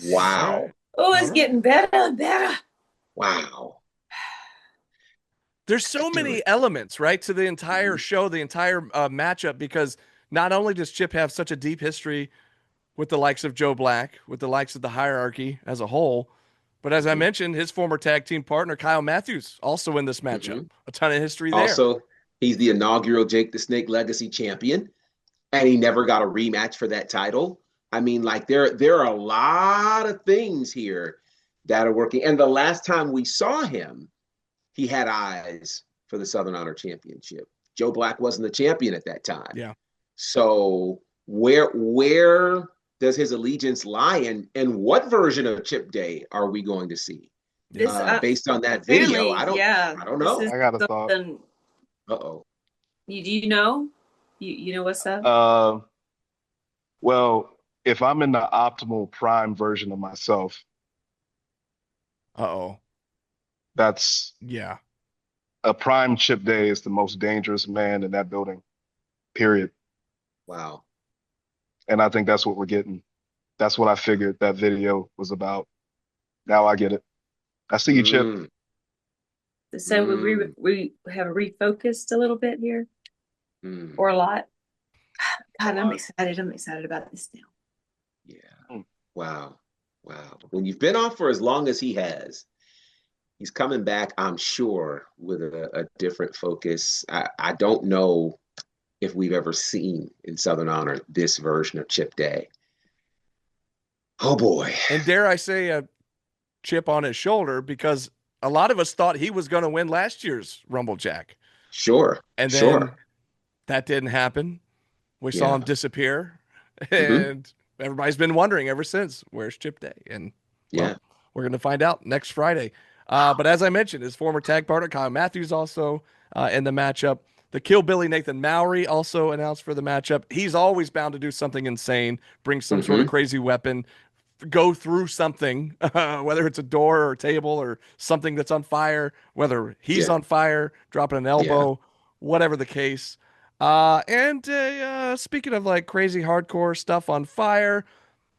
Wow.
Oh, it's
All right.
getting better and better.
Wow.
There's so many elements, right, to the entire show, the entire matchup, because not only does Chip have such a deep history with the likes of Joe Black, with the likes of the hierarchy as a whole, but as I
Mhm.
mentioned, his former tag team partner, Kyle Matthews, also in this matchup.
Mhm.
A ton of history there.
Also, he's the inaugural Jake the Snake Legacy champion, and he never got a rematch for that title. I mean, like there are a lot of things here that are working. And the last time we saw him, he had eyes for the Southern Honor Championship. Joe Black wasn't the champion at that time.
Yeah.
So where does his allegiance lie, and what version of Chip Day are we going to see?
This
Based on that
apparently,
video,
yeah.
I don't
This
know.
is
I got a thought.
something.
Uh-oh.
You know? You know what's up?
Well, if I'm in the optimal prime version of myself,
Uh-oh.
that's
Yeah.
a prime Chip Day is the most dangerous man in that building, period.
Wow.
And I think that's what we're getting. That's what I figured that video was about. Now I get it. I see you, Chip.
Mm,
So
mm,
we have refocused a little bit here,
mm.
or a lot. God, I'm
lot.
excited. I'm excited about this now.
Yeah.
Mm.
Wow. Wow. When you've been off for as long as he has, he's coming back, I'm sure, with a different focus. I don't know if we've ever seen in Southern Honor this version of Chip Day. Oh boy.
And dare I say a chip on his shoulder, because a lot of us thought he was going to win last year's RumbleJack.
Sure.
And then
Sure.
that didn't happen. We saw
Yeah.
him disappear.
Hmm.
And everybody's been wondering ever since, where's Chip Day? And well,
Yeah.
we're going to find out next Friday. But as I mentioned, his former tag partner, Kyle Matthews, also in the matchup. The Kill Billy Nathan Mowry also announced for the matchup. He's always bound to do something insane, bring some sort of
Hmm.
crazy weapon, go through something, whether it's a door or a table or something that's on fire, whether he's
Yeah.
on fire, dropping an
Yeah.
elbow, whatever the case. And speaking of like crazy hardcore stuff on fire,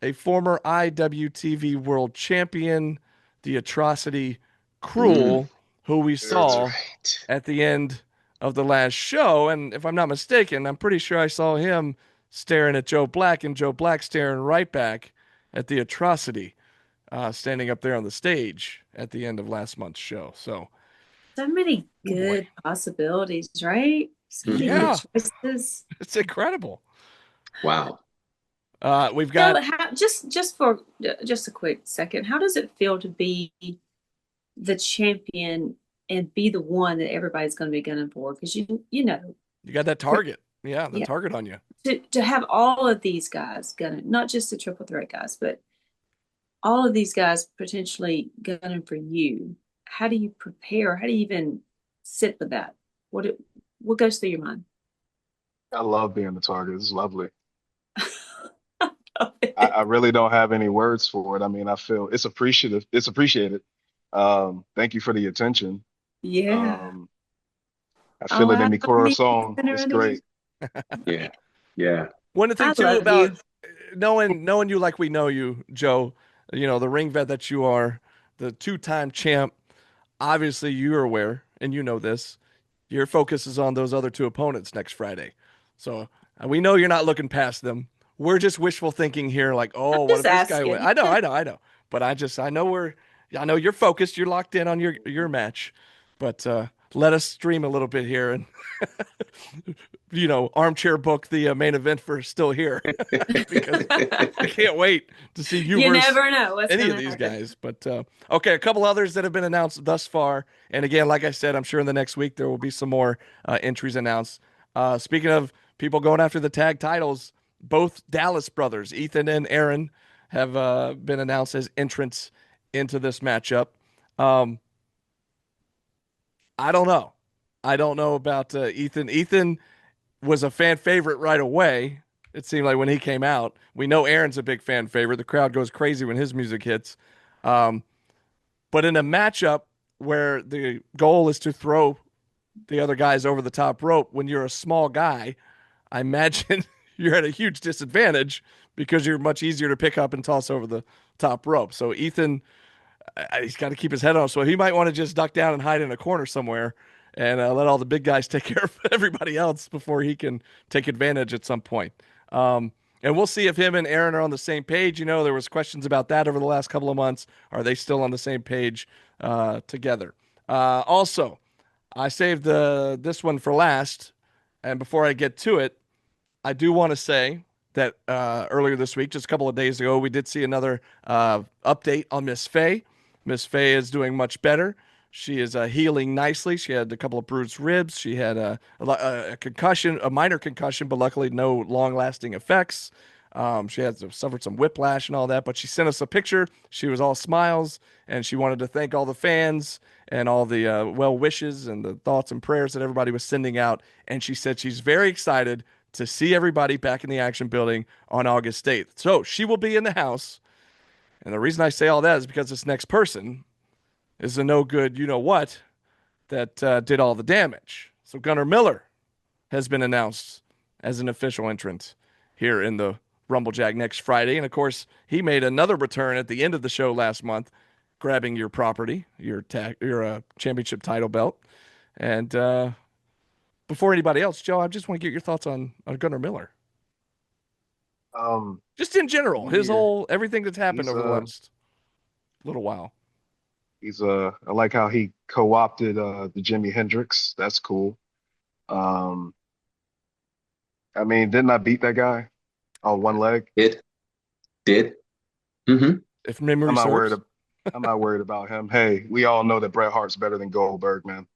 a former IWTV World Champion, the Atrocity
Mm,
Cruel, who we
that's
saw
right.
at the end of the last show. And if I'm not mistaken, I'm pretty sure I saw him staring at Joe Black and Joe Black staring right back at the Atrocity, standing up there on the stage at the end of last month's show. So,
So many
oh boy,
good possibilities, right? So many good
yeah,
choices.
it's incredible.
Wow.
We've
So
got
how, just for just a quick second, how does it feel to be the champion and be the one that everybody's going to be gunning for? Because you know,
you got that target, yeah, the
yeah,
target on you.
to have all of these guys gunning, not just the triple threat guys, but all of these guys potentially gunning for you. How do you prepare? How do you even sit with that? What goes through your mind?
I love being the target. It's lovely.
Love
I
it.
really don't have any words for it. I mean, I feel it's appreciative. It's appreciated. Thank you for the attention.
Yeah.
Um, I
Oh,
feel it
I
in my
mean,
corazón. It's great.
Yeah. Yeah.
One to
I
think too
love
about
you.
knowing you like we know you, Joe. You know the ring vet that you are, the two-time champ. Obviously, you're aware, and you know this. Your focus is on those other two opponents next Friday. So we know you're not looking past them. We're just wishful thinking here, like,
I'm
oh, what
just
if this guy win?
asking.
I know. But I know you're focused, you're locked in on your match, but let us stream a little bit here and armchair book the main event for Still Here because I can't wait to see you
You
versus
never know what's
any of
gonna
these
happen.
guys. But okay, a couple others that have been announced thus far, and again, like I said, I'm sure in the next week there will be some more entries announced. Speaking of people going after the tag titles, both Dallas brothers, Ethan and Aaron, have been announced as entrants into this matchup. Um, I don't know. I don't know about Ethan. Ethan was a fan favorite right away. It seemed like when he came out, we know Aaron's a big fan favorite. The crowd goes crazy when his music hits. Um, but in a matchup where the goal is to throw the other guys over the top rope, when you're a small guy, I imagine you're at a huge disadvantage because you're much easier to pick up and toss over the top rope. So Ethan, he's got to keep his head on. So he might want to just duck down and hide in a corner somewhere and let all the big guys take care of everybody else before he can take advantage at some point. And we'll see if him and Aaron are on the same page. There was questions about that over the last couple of months. Are they still on the same page together? Also, I saved this one for last, and before I get to it, I do want to say that earlier this week, just a couple of days ago, we did see another update on Miss Faye. Miss Faye is doing much better. She is healing nicely. She had a couple of bruised ribs. She had a concussion, a minor concussion, but luckily no long-lasting effects. She had suffered some whiplash and all that, but she sent us a picture. She was all smiles, and she wanted to thank all the fans and all the well wishes and the thoughts and prayers that everybody was sending out. And she said she's very excited to see everybody back in the Action Building on August 8th. So she will be in the house. And the reason I say all that is because this next person is a no good you know what that did all the damage. So Gunnar Miller has been announced as an official entrant here in the RumbleJack next Friday. And of course, he made another return at the end of the show last month, grabbing your property, your championship title belt. And before anybody else, Joe, I just want to get your thoughts on Gunnar Miller. Just in general, his
Yeah,
whole everything that's happened
he's
over the last little while.
I like how he co-opted the Jimi Hendrix. That's cool. I mean, didn't I beat that guy on one leg?
Did. Mm-hmm.
If memory
I'm not
serves.
I'm not worried about him. Hey, we all know that Bret Hart's better than Goldberg, man.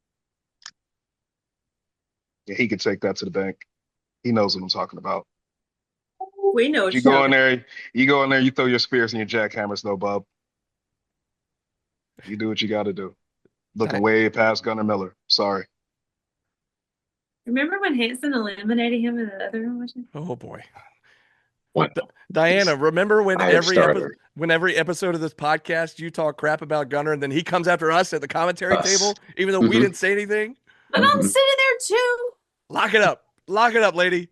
Yeah, he could take that to the bank. He knows what I'm talking about.
We know
You
it's
go in
coming.
there, you throw your spears and your jackhammers, no bub. You do what you got to do. Looking way past Gunnar Miller. Sorry.
Remember when Hanson eliminated him in the other one?
Oh boy.
Wow.
Diana, remember when
Fire starter.
every episode of this podcast you talk crap about Gunnar and then he comes after us at the commentary
Us.
table, even though we
Mhm.
didn't say anything?
But I'm
Mhm.
sitting there too.
Lock it up. Lock it up, lady.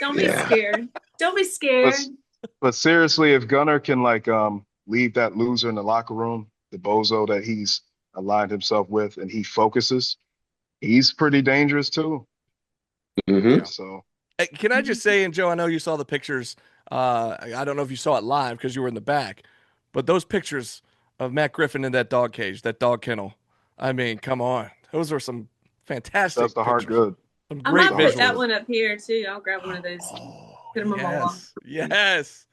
Don't be
Yeah.
scared. Don't be scared.
But seriously, if Gunnar can leave that loser in the locker room, the bozo that he's aligned himself with, and he focuses, he's pretty dangerous too.
Mhm.
Yeah.
So
Hey, can I just say, and Joe, I know you saw the pictures. I don't know if you saw it live because you were in the back, but those pictures of Matt Griffin in that dog cage, that dog kennel. I mean, come on. Those are some fantastic
does the heart
pictures.
good.
Some
I
great
might put that
visuals.
one up here too. I'll grab one of those.
Oh,
Put them on my wall.
yes.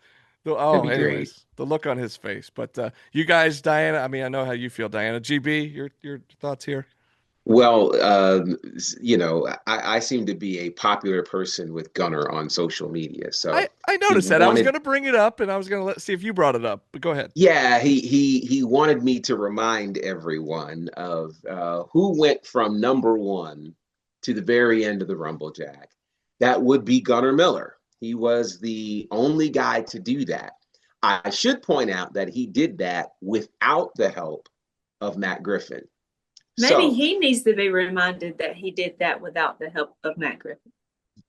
That'd be great.
Anyways, the look on his face. But you guys, Diana, I mean, I know how you feel, Diana. GB, your thoughts here?
Well, I seem to be a popular person with Gunner on social media. So
I
he
noticed that. I was
wanted,
going to bring it up, and I was going to see if you brought it up. But go ahead.
yeah, he wanted me to remind everyone of who went from number one to the very end of the RumbleJack. That would be Gunner Miller. He was the only guy to do that. I should point out that he did that without the help of Matt Griffin.
Maybe
So,
he needs to be reminded that he did that without the help of Matt Griffin.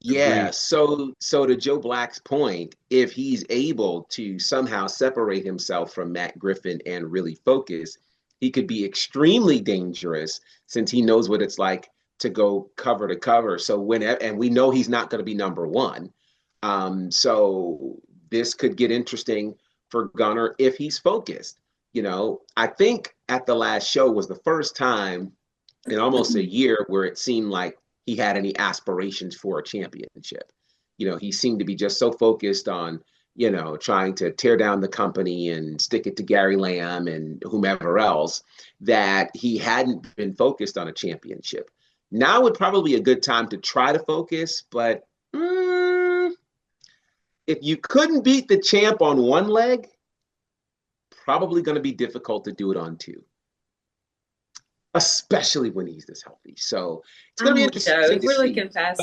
yeah,
Agreed.
so to Joe Black's point, if he's able to somehow separate himself from Matt Griffin and really focus, he could be extremely dangerous since he knows what it's like to go cover to cover. So and we know he's not going to be number one. So this could get interesting for Gunner if he's focused. I think at the last show was the first time in almost a year where it seemed like he had any aspirations for a championship. He seemed to be just so focused on, trying to tear down the company and stick it to Gary Lamb and whomever else, that he hadn't been focused on a championship. Now would probably be a good time to try to focus, but if you couldn't beat the champ on one leg, probably going to be difficult to do it on two, especially when he's this healthy. So it's going to be interesting to
we're
see.
looking fast.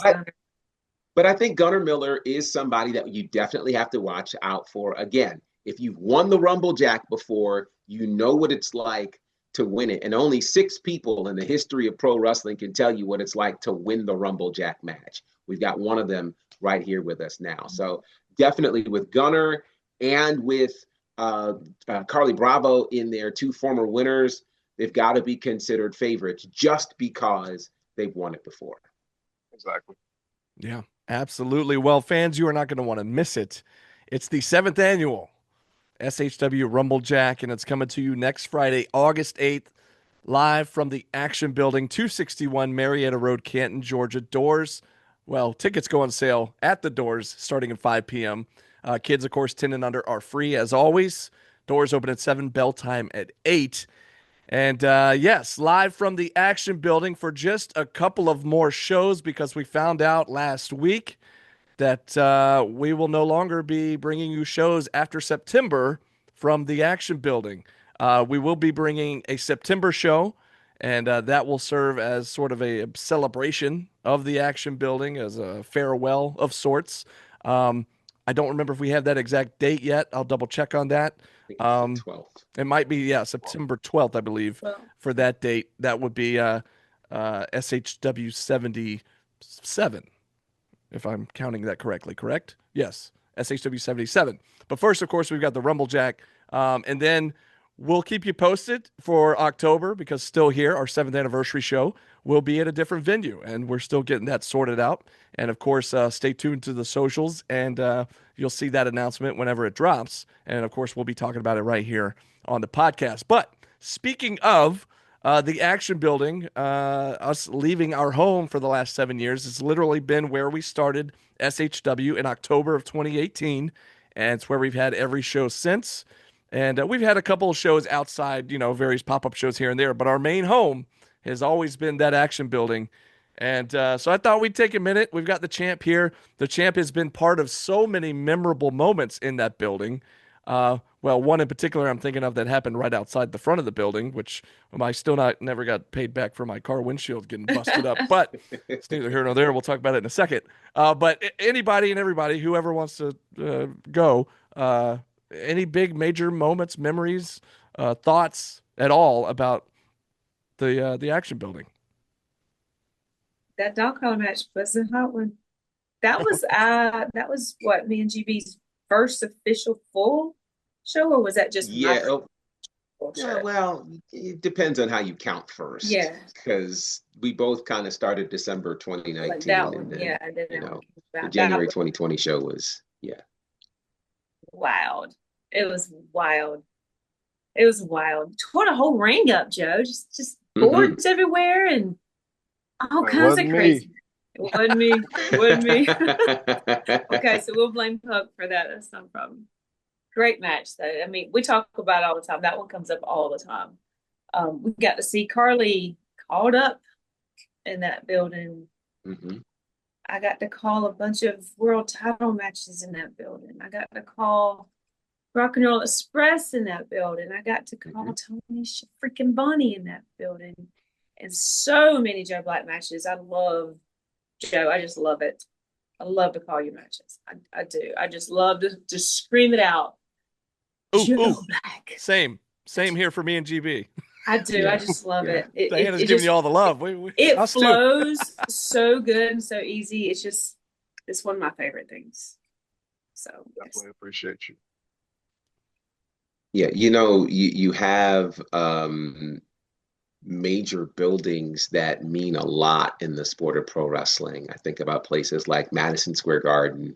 But I think Gunnar Miller is somebody that you definitely have to watch out for. Again, if you've won the RumbleJack before, you know what it's like to win it. And only 6 people in the history of pro wrestling can tell you what it's like to win the RumbleJack match. We've got one of them right here with us now. So definitely with Gunnar and with Carly Bravo in there, 2 former winners, they've got to be considered favorites just because they've won it before.
Exactly.
Yeah, absolutely. Well, fans, you are not going to want to miss it. It's the 7th annual SHW RumbleJack, and it's coming to you next Friday, August 8th, live from the Action Building, 261 Marietta Road, Canton, Georgia. Tickets go on sale at the doors starting at 5 p.m. Kids, of course, 10 and under are free as always. Doors open at 7, bell time at 8. And yes, live from the Action Building for just a couple of more shows, because we found out last week that we will no longer be bringing you shows after September from the Action Building. We will be bringing a September show, and that will serve as sort of a celebration of the Action Building, as a farewell of sorts. I don't remember if we have that exact date yet. I'll double check on that.
I think it's the 12th.
It might be, September 12th, I believe, for that date. That would be SHW 77, if I'm counting that correctly, correct? Yes, SHW 77. But first, of course, we've got the RumbleJack, and then we'll keep you posted for October, because still here, our 7th anniversary show will be at a different venue, and we're still getting that sorted out. And of course, stay tuned to the socials, and you'll see that announcement whenever it drops. And of course, we'll be talking about it right here on the podcast. But speaking of the Action Building, us leaving our home for the last 7 years, it's literally been where we started SHW in October of 2018, and it's where we've had every show since. And we've had a couple of shows outside, various pop-up shows here and there, but our main home has always been that Action Building. And so I thought we'd take a minute. We've got the champ here. The champ has been part of so many memorable moments in that building. One in particular I'm thinking of that happened right outside the front of the building, which I never got paid back for my car windshield getting busted up. But it's neither here nor there. We'll talk about it in a second. But anybody and everybody, whoever wants to go, any big major moments, memories, thoughts at all about the Action Building?
That dog collar match was a hot one. That was what, me and GB's first official full show, or was that just my full show?
Yeah, well, it depends on how you count first.
Yeah.
Because we both kind of started December 2019.
Like that one,
and then,
yeah. And then that one came
the
back.
January
That
2020 show was,
wild. It was wild. It was wild. Tore the whole ring up, Joe. Just boards everywhere and all kinds of crazy. It wasn't me. It wasn't me. Okay, so we'll blame Puck for that. That's no problem. Great match, though. I mean, we talk about it all the time. That one comes up all the time. We got to see Carly called up in that building. I got to call a bunch of world title matches in that building. I got to call Rock and Roll Express in that building. I got to call Tony freaking Bonnie in that building. And so many Joe Black matches. I love Joe. I just love it. I love to call you matches. I do. I just love to scream it out. Joe Black.
Same here for me and GB.
I do. I just love it.
Diana's giving you all the love.
It flows so good and so easy. It's one of my favorite things. So
Definitely appreciate you.
Yeah, you have major buildings that mean a lot in the sport of pro wrestling. I think about places like Madison Square Garden,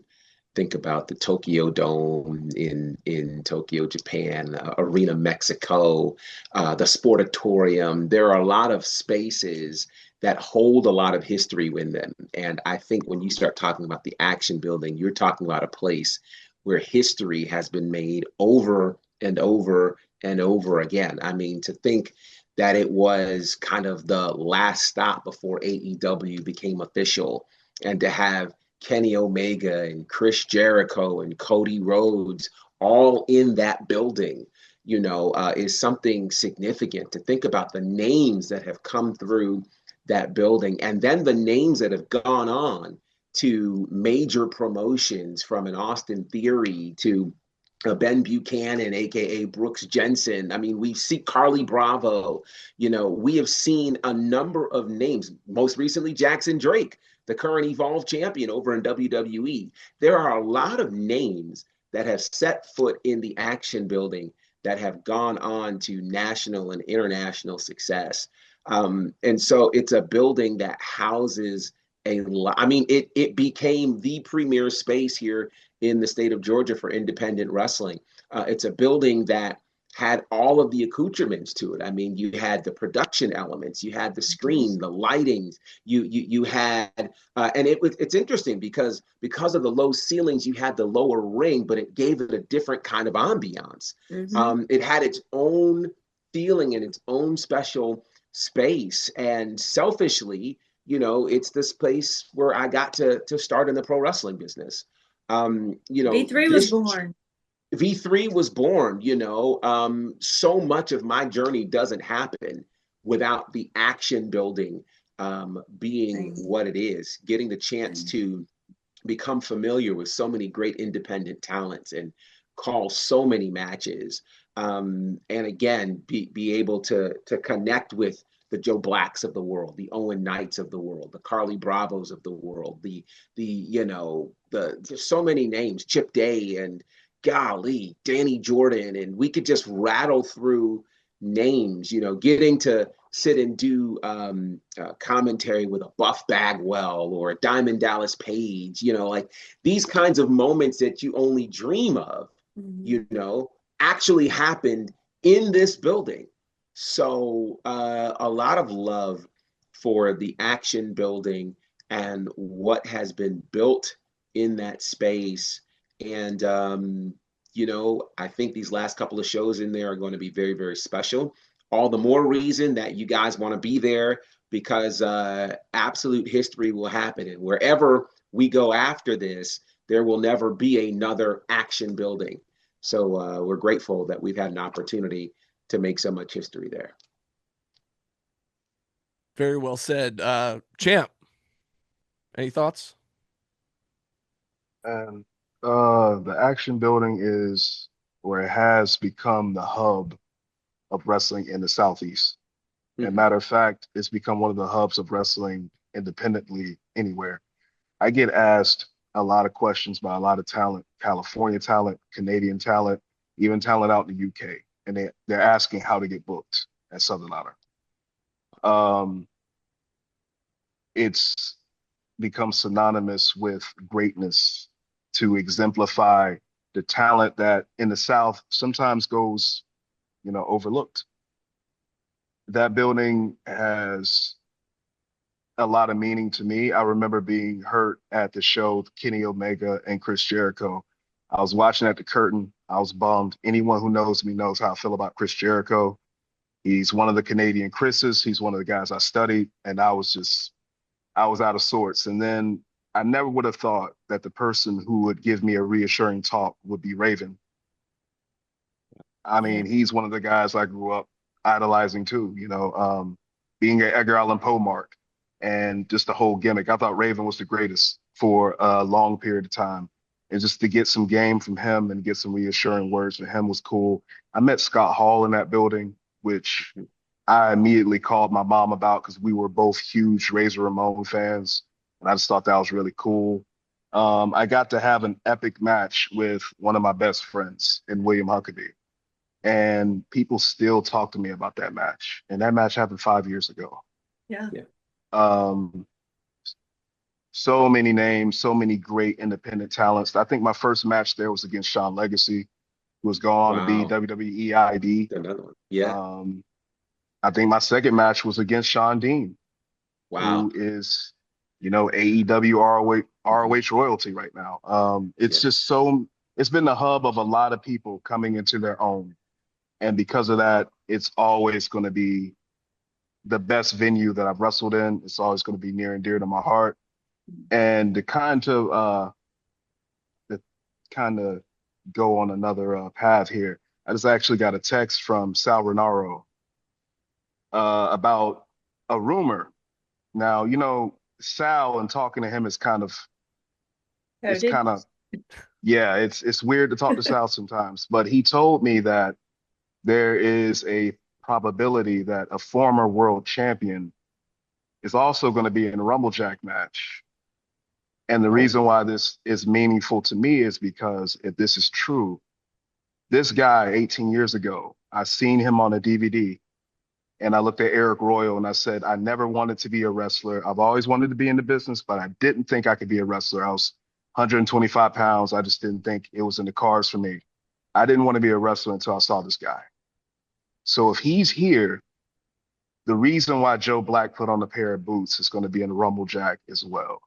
think about the Tokyo Dome in Tokyo, Japan, Arena Mexico, the Sportatorium. There are a lot of spaces that hold a lot of history in them. And I think when you start talking about the action building, you're talking about a place where history has been made over and over and over again. I mean, to think that it was kind of the last stop before AEW became official, and to have Kenny Omega and Chris Jericho and Cody Rhodes all in that building, is something significant. To think about the names that have come through that building, and then the names that have gone on to major promotions, from an Austin Theory to Ben Buchanan, aka Brooks Jensen. I mean, we see Carly Bravo. We have seen a number of names. Most recently, Jackson Drake, the current Evolve champion over in WWE. There are a lot of names that have set foot in the action building that have gone on to national and international success. And so it's a building that houses a lot. I mean, it became the premier space here in the state of Georgia for independent wrestling. It's a building that had all of the accoutrements to it. I mean, you had the production elements, you had the screen, the lightings, you had, and it's interesting because of the low ceilings, you had the lower ring, but it gave it a different kind of ambiance. It had its own feeling and its own special space. And selfishly, it's this place where I got to start in the pro wrestling business.
V3 was born.
V3 was born. So much of my journey doesn't happen without the action building being what it is, getting the chance to become familiar with so many great independent talents and call so many matches. And again, be able to connect with the Joe Blacks of the world, the Owen Knights of the world, the Carly Bravos of the world, there's so many names, Chip Day and golly, Danny Jordan, and we could just rattle through names, getting to sit and do commentary with a Buff Bagwell or a Diamond Dallas Page, like these kinds of moments that you only dream of, actually happened in this building. So a lot of love for the action building and what has been built in that space. And, I think these last couple of shows in there are going to be very, very special. All the more reason that you guys want to be there, because absolute history will happen. And wherever we go after this, there will never be another action building. So we're grateful that we've had an opportunity to make so much history there.
Very well said. Champ, any thoughts?
And the action building is, or it has become, the hub of wrestling in the Southeast. And matter of fact, it's become one of the hubs of wrestling independently anywhere. I get asked a lot of questions by a lot of talent, California talent, Canadian talent, even talent out in the UK. And they're asking how to get booked at Southern Honor. It's become synonymous with greatness, to exemplify the talent that in the South sometimes goes, overlooked. That building has a lot of meaning to me. I remember being hurt at the show with Kenny Omega and Chris Jericho. I was watching at the curtain. I was bummed. Anyone who knows me knows how I feel about Chris Jericho. He's one of the Canadian Chris's. He's one of the guys I studied, and I was out of sorts. And then I never would have thought that the person who would give me a reassuring talk would be Raven. I mean, he's one of the guys I grew up idolizing too, being an Edgar Allan Poe mark and just the whole gimmick. I thought Raven was the greatest for a long period of time. And just to get some game from him and get some reassuring words from him was cool. I met Scott Hall in that building, which I immediately called my mom about because we were both huge Razor Ramon fans. And I just thought that was really cool. I got to have an epic match with one of my best friends in William Huckabee. And people still talk to me about that match. And that match happened 5 years ago.
Yeah.
So many names, so many great independent talents. I think my first match there was against Sean Legacy, who was going on to be
Wow.
WWE ID.
Another one. Yeah.
Um, I think my second match was against Sean Dean,
Wow.
who is, AEW
Mhm.
ROH royalty right now. It's
Yeah.
just so, it's been the hub of a lot of people coming into their own. And because of that, it's always going to be the best venue that I've wrestled in. It's always going to be near and dear to my heart. And to kind of go on another path here, I just actually got a text from Sal Renaro about a rumor. Now, Sal, and talking to him is it's
Coded.
kind of yeah, it's weird to talk to Sal sometimes, but he told me that there is a probability that a former world champion is also going to be in a RumbleJack match. And the
Oh,
reason why this is meaningful to me is because if this is true, this guy 18 years ago, I seen him on a DVD and I looked at Eric Royal and I said, I never wanted to be a wrestler. I've always wanted to be in the business, but I didn't think I could be a wrestler. I was 125 pounds. I just didn't think it was in the cards for me. I didn't want to be a wrestler until I saw this guy. So if he's here, the reason why Joe Black put on a pair of boots is going to be in the RumbleJack as well.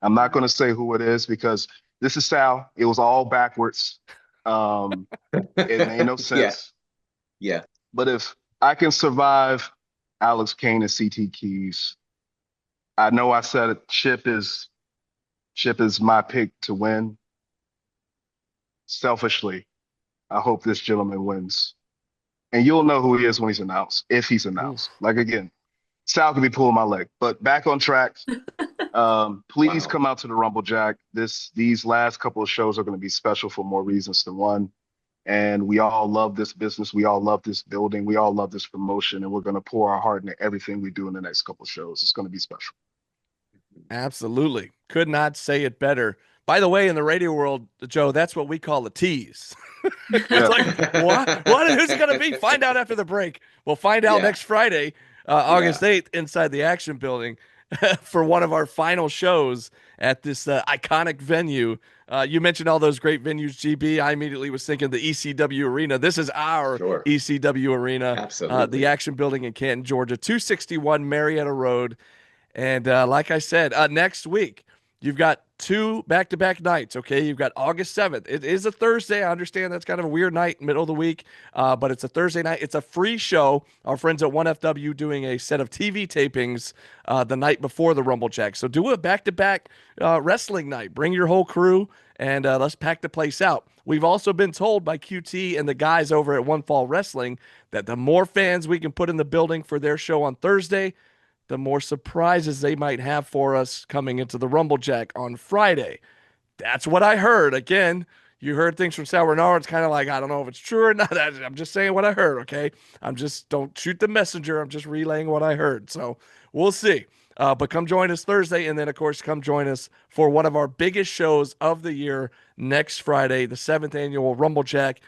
I'm not going to say who it is because this is Sal. It was all backwards. Um, it made no
yeah.
sense.
Yeah.
But if I can survive Alex Kane and CT Keys, I know I said it, Chip is my pick to win. Selfishly, I hope this gentleman wins. And you'll know who he is when he's announced, if he's announced.
Oof.
Like again, Sal could be pulling my leg. But back on track. Please
Wow.
come out to the RumbleJack. These last couple of shows are going to be special for more reasons than one. And we all love this business. We all love this building. We all love this promotion. And we're going to pour our heart into everything we do in the next couple of shows. It's going to be special.
Absolutely. Could not say it better. By the way, in the radio world, Joe, that's what we call a tease. It's
Yeah.
like, what? Who's it going to be? Find out after the break. We'll find out
Yeah.
next Friday, August
Yeah.
8th, inside the Action Building for one of our final shows at this iconic venue. You mentioned all those great venues, GB. I immediately was thinking the ECW Arena. This is our
Sure.
ECW Arena, the
Absolutely.
Action Building in Canton, Georgia, 261 Marietta Road. And like I said, next week, you've got two back-to-back nights, okay? You've got August 7th. It is a Thursday. I understand that's kind of a weird night, middle of the week, but it's a Thursday night. It's a free show. Our friends at 1FW doing a set of TV tapings the night before the RumbleJack. So do a back-to-back wrestling night. Bring your whole crew, and let's pack the place out. We've also been told by QT and the guys over at One Fall Wrestling that the more fans we can put in the building for their show on Thursday, the more surprises they might have for us coming into the RumbleJack on Friday. That's what I heard. Again, you heard things from Sal Renard. It's kind of like, I don't know if it's true or not. I'm just saying what I heard, okay? Don't shoot the messenger. I'm just relaying what I heard. So we'll see. But come join us Thursday. And then, of course, come join us for one of our biggest shows of the year next Friday, the 7th annual RumbleJack,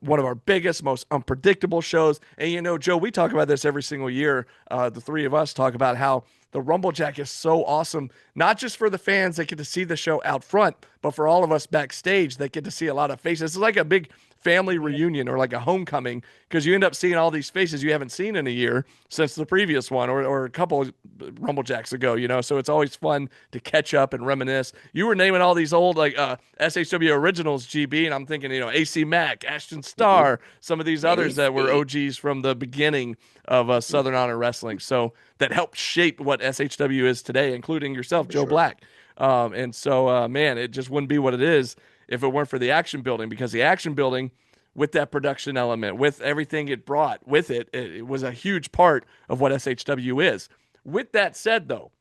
one of our biggest, most unpredictable shows. And Joe, we talk about this every single year. The three of us talk about how the RumbleJack is so awesome, not just for the fans that get to see the show out front, but for all of us backstage that get to see a lot of faces. It's like a big family reunion or like a homecoming because you end up seeing all these faces you haven't seen in a year since the previous one or a couple of RumbleJacks ago. So it's always fun to catch up and reminisce. You were naming all these old like SHW originals, GB, and I'm thinking, AC Mack, Ashton
Mhm.
Starr, some of these others that were
Hey.
OGs from the beginning of Southern Honor Wrestling. So that helped shape what SHW is today, including yourself,
For
Joe
sure.
Black. And so, man, it just wouldn't be what it is if it weren't for the Action Building, because the Action Building, with that production element, with everything it brought with it, it was a huge part of what SHW is. With that said, though,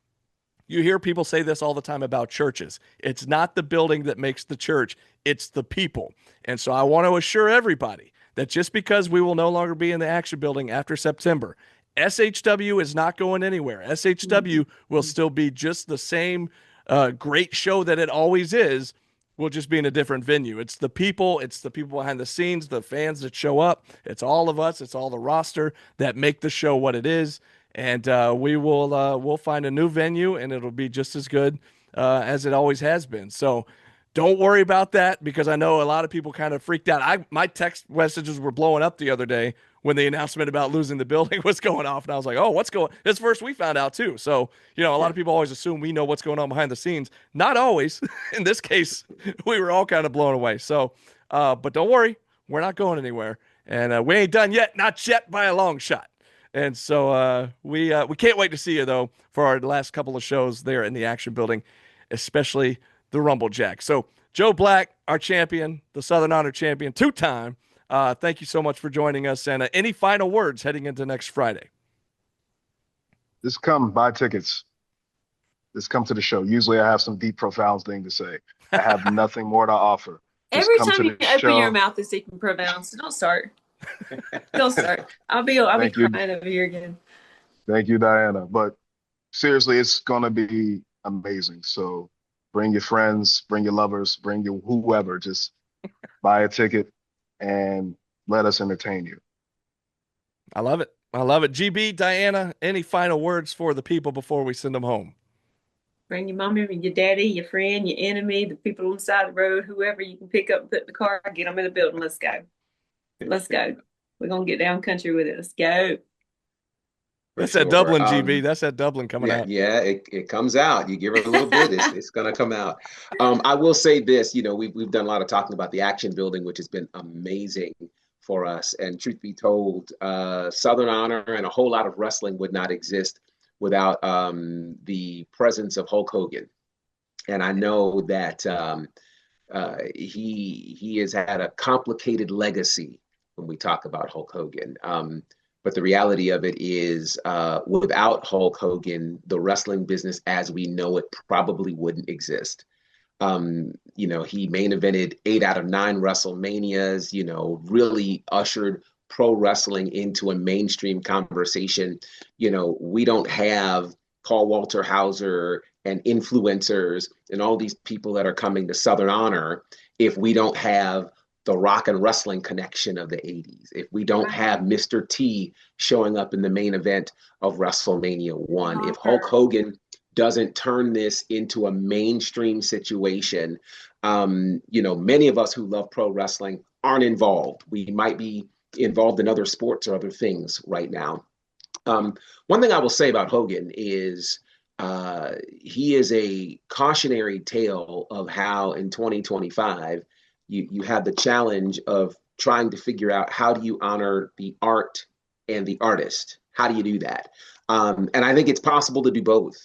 you hear people say this all the time about churches. It's not the building that makes the church, it's the people. And so I want to assure everybody that just because we will no longer be in the Action Building after September, SHW is not going anywhere. SHW will still be just the same great show that it always is. We'll just be in a different venue. It's the people behind the scenes, the fans that show up. It's all of us. It's all the roster that make the show what it is. And we'll find a new venue, and it'll be just as good. as it always has been. So don't worry about that, because I know a lot of people kind of freaked out. My text messages were blowing up the other day when the announcement about losing the building was going off, and I was like, "Oh, what's going?" It's first we found out too. So a lot of people always assume we know what's going on behind the scenes. Not always. In this case, we were all kind of blown away. So, but don't worry, we're not going anywhere, and we ain't done yet. Not yet by a long shot. And so we can't wait to see you though for our last couple of shows there in the Action Building, especially the RumbleJack. So Joe Black, our champion, the Southern Honor champion, two-time. Thank you so much for joining us. And any final words heading into next Friday?
Just come buy tickets. Just come to the show. Usually I have some deep, profound thing to say. I have nothing more to offer. Just
Every
come
time
to
you
the
open
show.
your mouth is deep and profound. So don't start. Don't start. I'll be
Thank you.
crying over here again.
Thank you, Diana. But seriously, it's going to be amazing. So bring your friends, bring your lovers, bring your whoever. Just buy a ticket and let us entertain you.
I love it. I love it. GB, Diana, any final words for the people before we send them home?
Bring your mommy, your daddy, your friend, your enemy, the people on the side of the road, whoever you can pick up and put in the car, get them in the building. Let's go. Let's go. We're going to get down country with it. Let's go.
That's
For
that
sure.
Dublin, GB. That's that Dublin coming out.
Yeah, it comes out. You give it a little bit, it's gonna come out. I will say this, we've done a lot of talking about the Action Building, which has been amazing for us. And truth be told, Southern Honor and a whole lot of wrestling would not exist without the presence of Hulk Hogan. And I know that he has had a complicated legacy when we talk about Hulk Hogan. But the reality of it is, without Hulk Hogan, the wrestling business as we know it probably wouldn't exist. He main evented 8 out of 9 WrestleManias, really ushered pro wrestling into a mainstream conversation. We don't have Paul Walter Hauser and influencers and all these people that are coming to Southern Honor if we don't have the rock and wrestling connection of the 80s, if we don't have Mr. T showing up in the main event of WrestleMania 1, if Hulk Hogan doesn't turn this into a mainstream situation, many of us who love pro wrestling aren't involved. We might be involved in other sports or other things right now. One thing I will say about Hogan is he is a cautionary tale of how in 2025, you have the challenge of trying to figure out how do you honor the art and the artist? How do you do that? And I think it's possible to do both.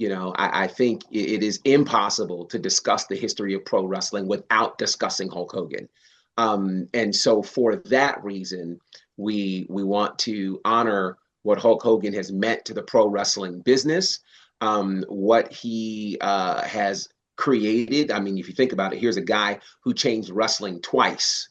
I think it is impossible to discuss the history of pro wrestling without discussing Hulk Hogan. And so for that reason, we want to honor what Hulk Hogan has meant to the pro wrestling business, what he has created. I mean, if you think about it, here's a guy who changed wrestling twice,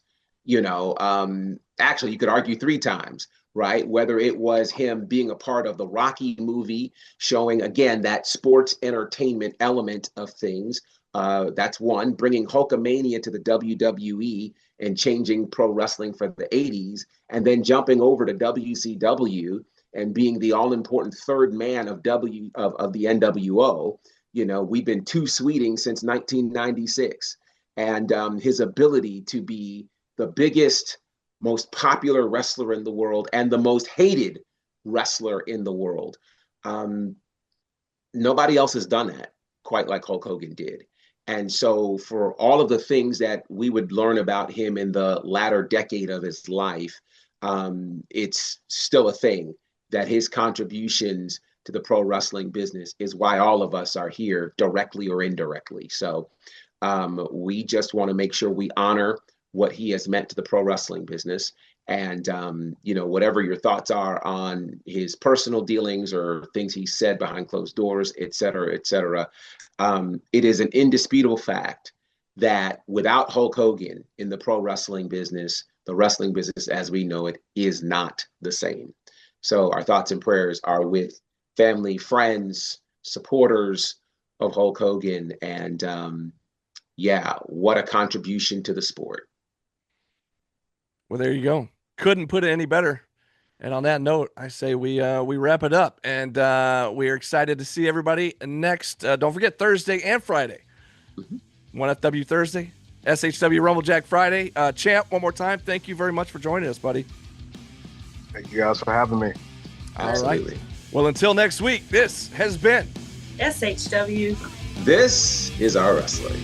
actually you could argue 3 times, right? Whether it was him being a part of the Rocky movie, showing again that sports entertainment element of things. That's one, bringing Hulkamania to the WWE and changing pro wrestling for the 80s, and then jumping over to WCW and being the all-important third man of the NWO. We've been two sweeting since 1996. And his ability to be the biggest, most popular wrestler in the world and the most hated wrestler in the world. Nobody else has done that quite like Hulk Hogan did. And so for all of the things that we would learn about him in the latter decade of his life, it's still a thing that his contributions to the pro wrestling business is why all of us are here, directly or indirectly. So we just want to make sure we honor what he has meant to the pro wrestling business. And, whatever your thoughts are on his personal dealings or things he said behind closed doors, et cetera, it is an indisputable fact that without Hulk Hogan in the pro wrestling business, the wrestling business as we know it is not the same. So our thoughts and prayers are with family, friends, supporters of Hulk Hogan. And what a contribution to the sport.
Well, there you go. Couldn't put it any better. And on that note, I say we wrap it up, and we are excited to see everybody next. Don't forget Thursday and Friday. 1FW Thursday, SHW RumbleJack Friday. Champ, one more time, thank you very much for joining us, buddy.
Thank you guys for having me.
Absolutely.
All right. Well, until next week, this has been
SHW.
This is our wrestling.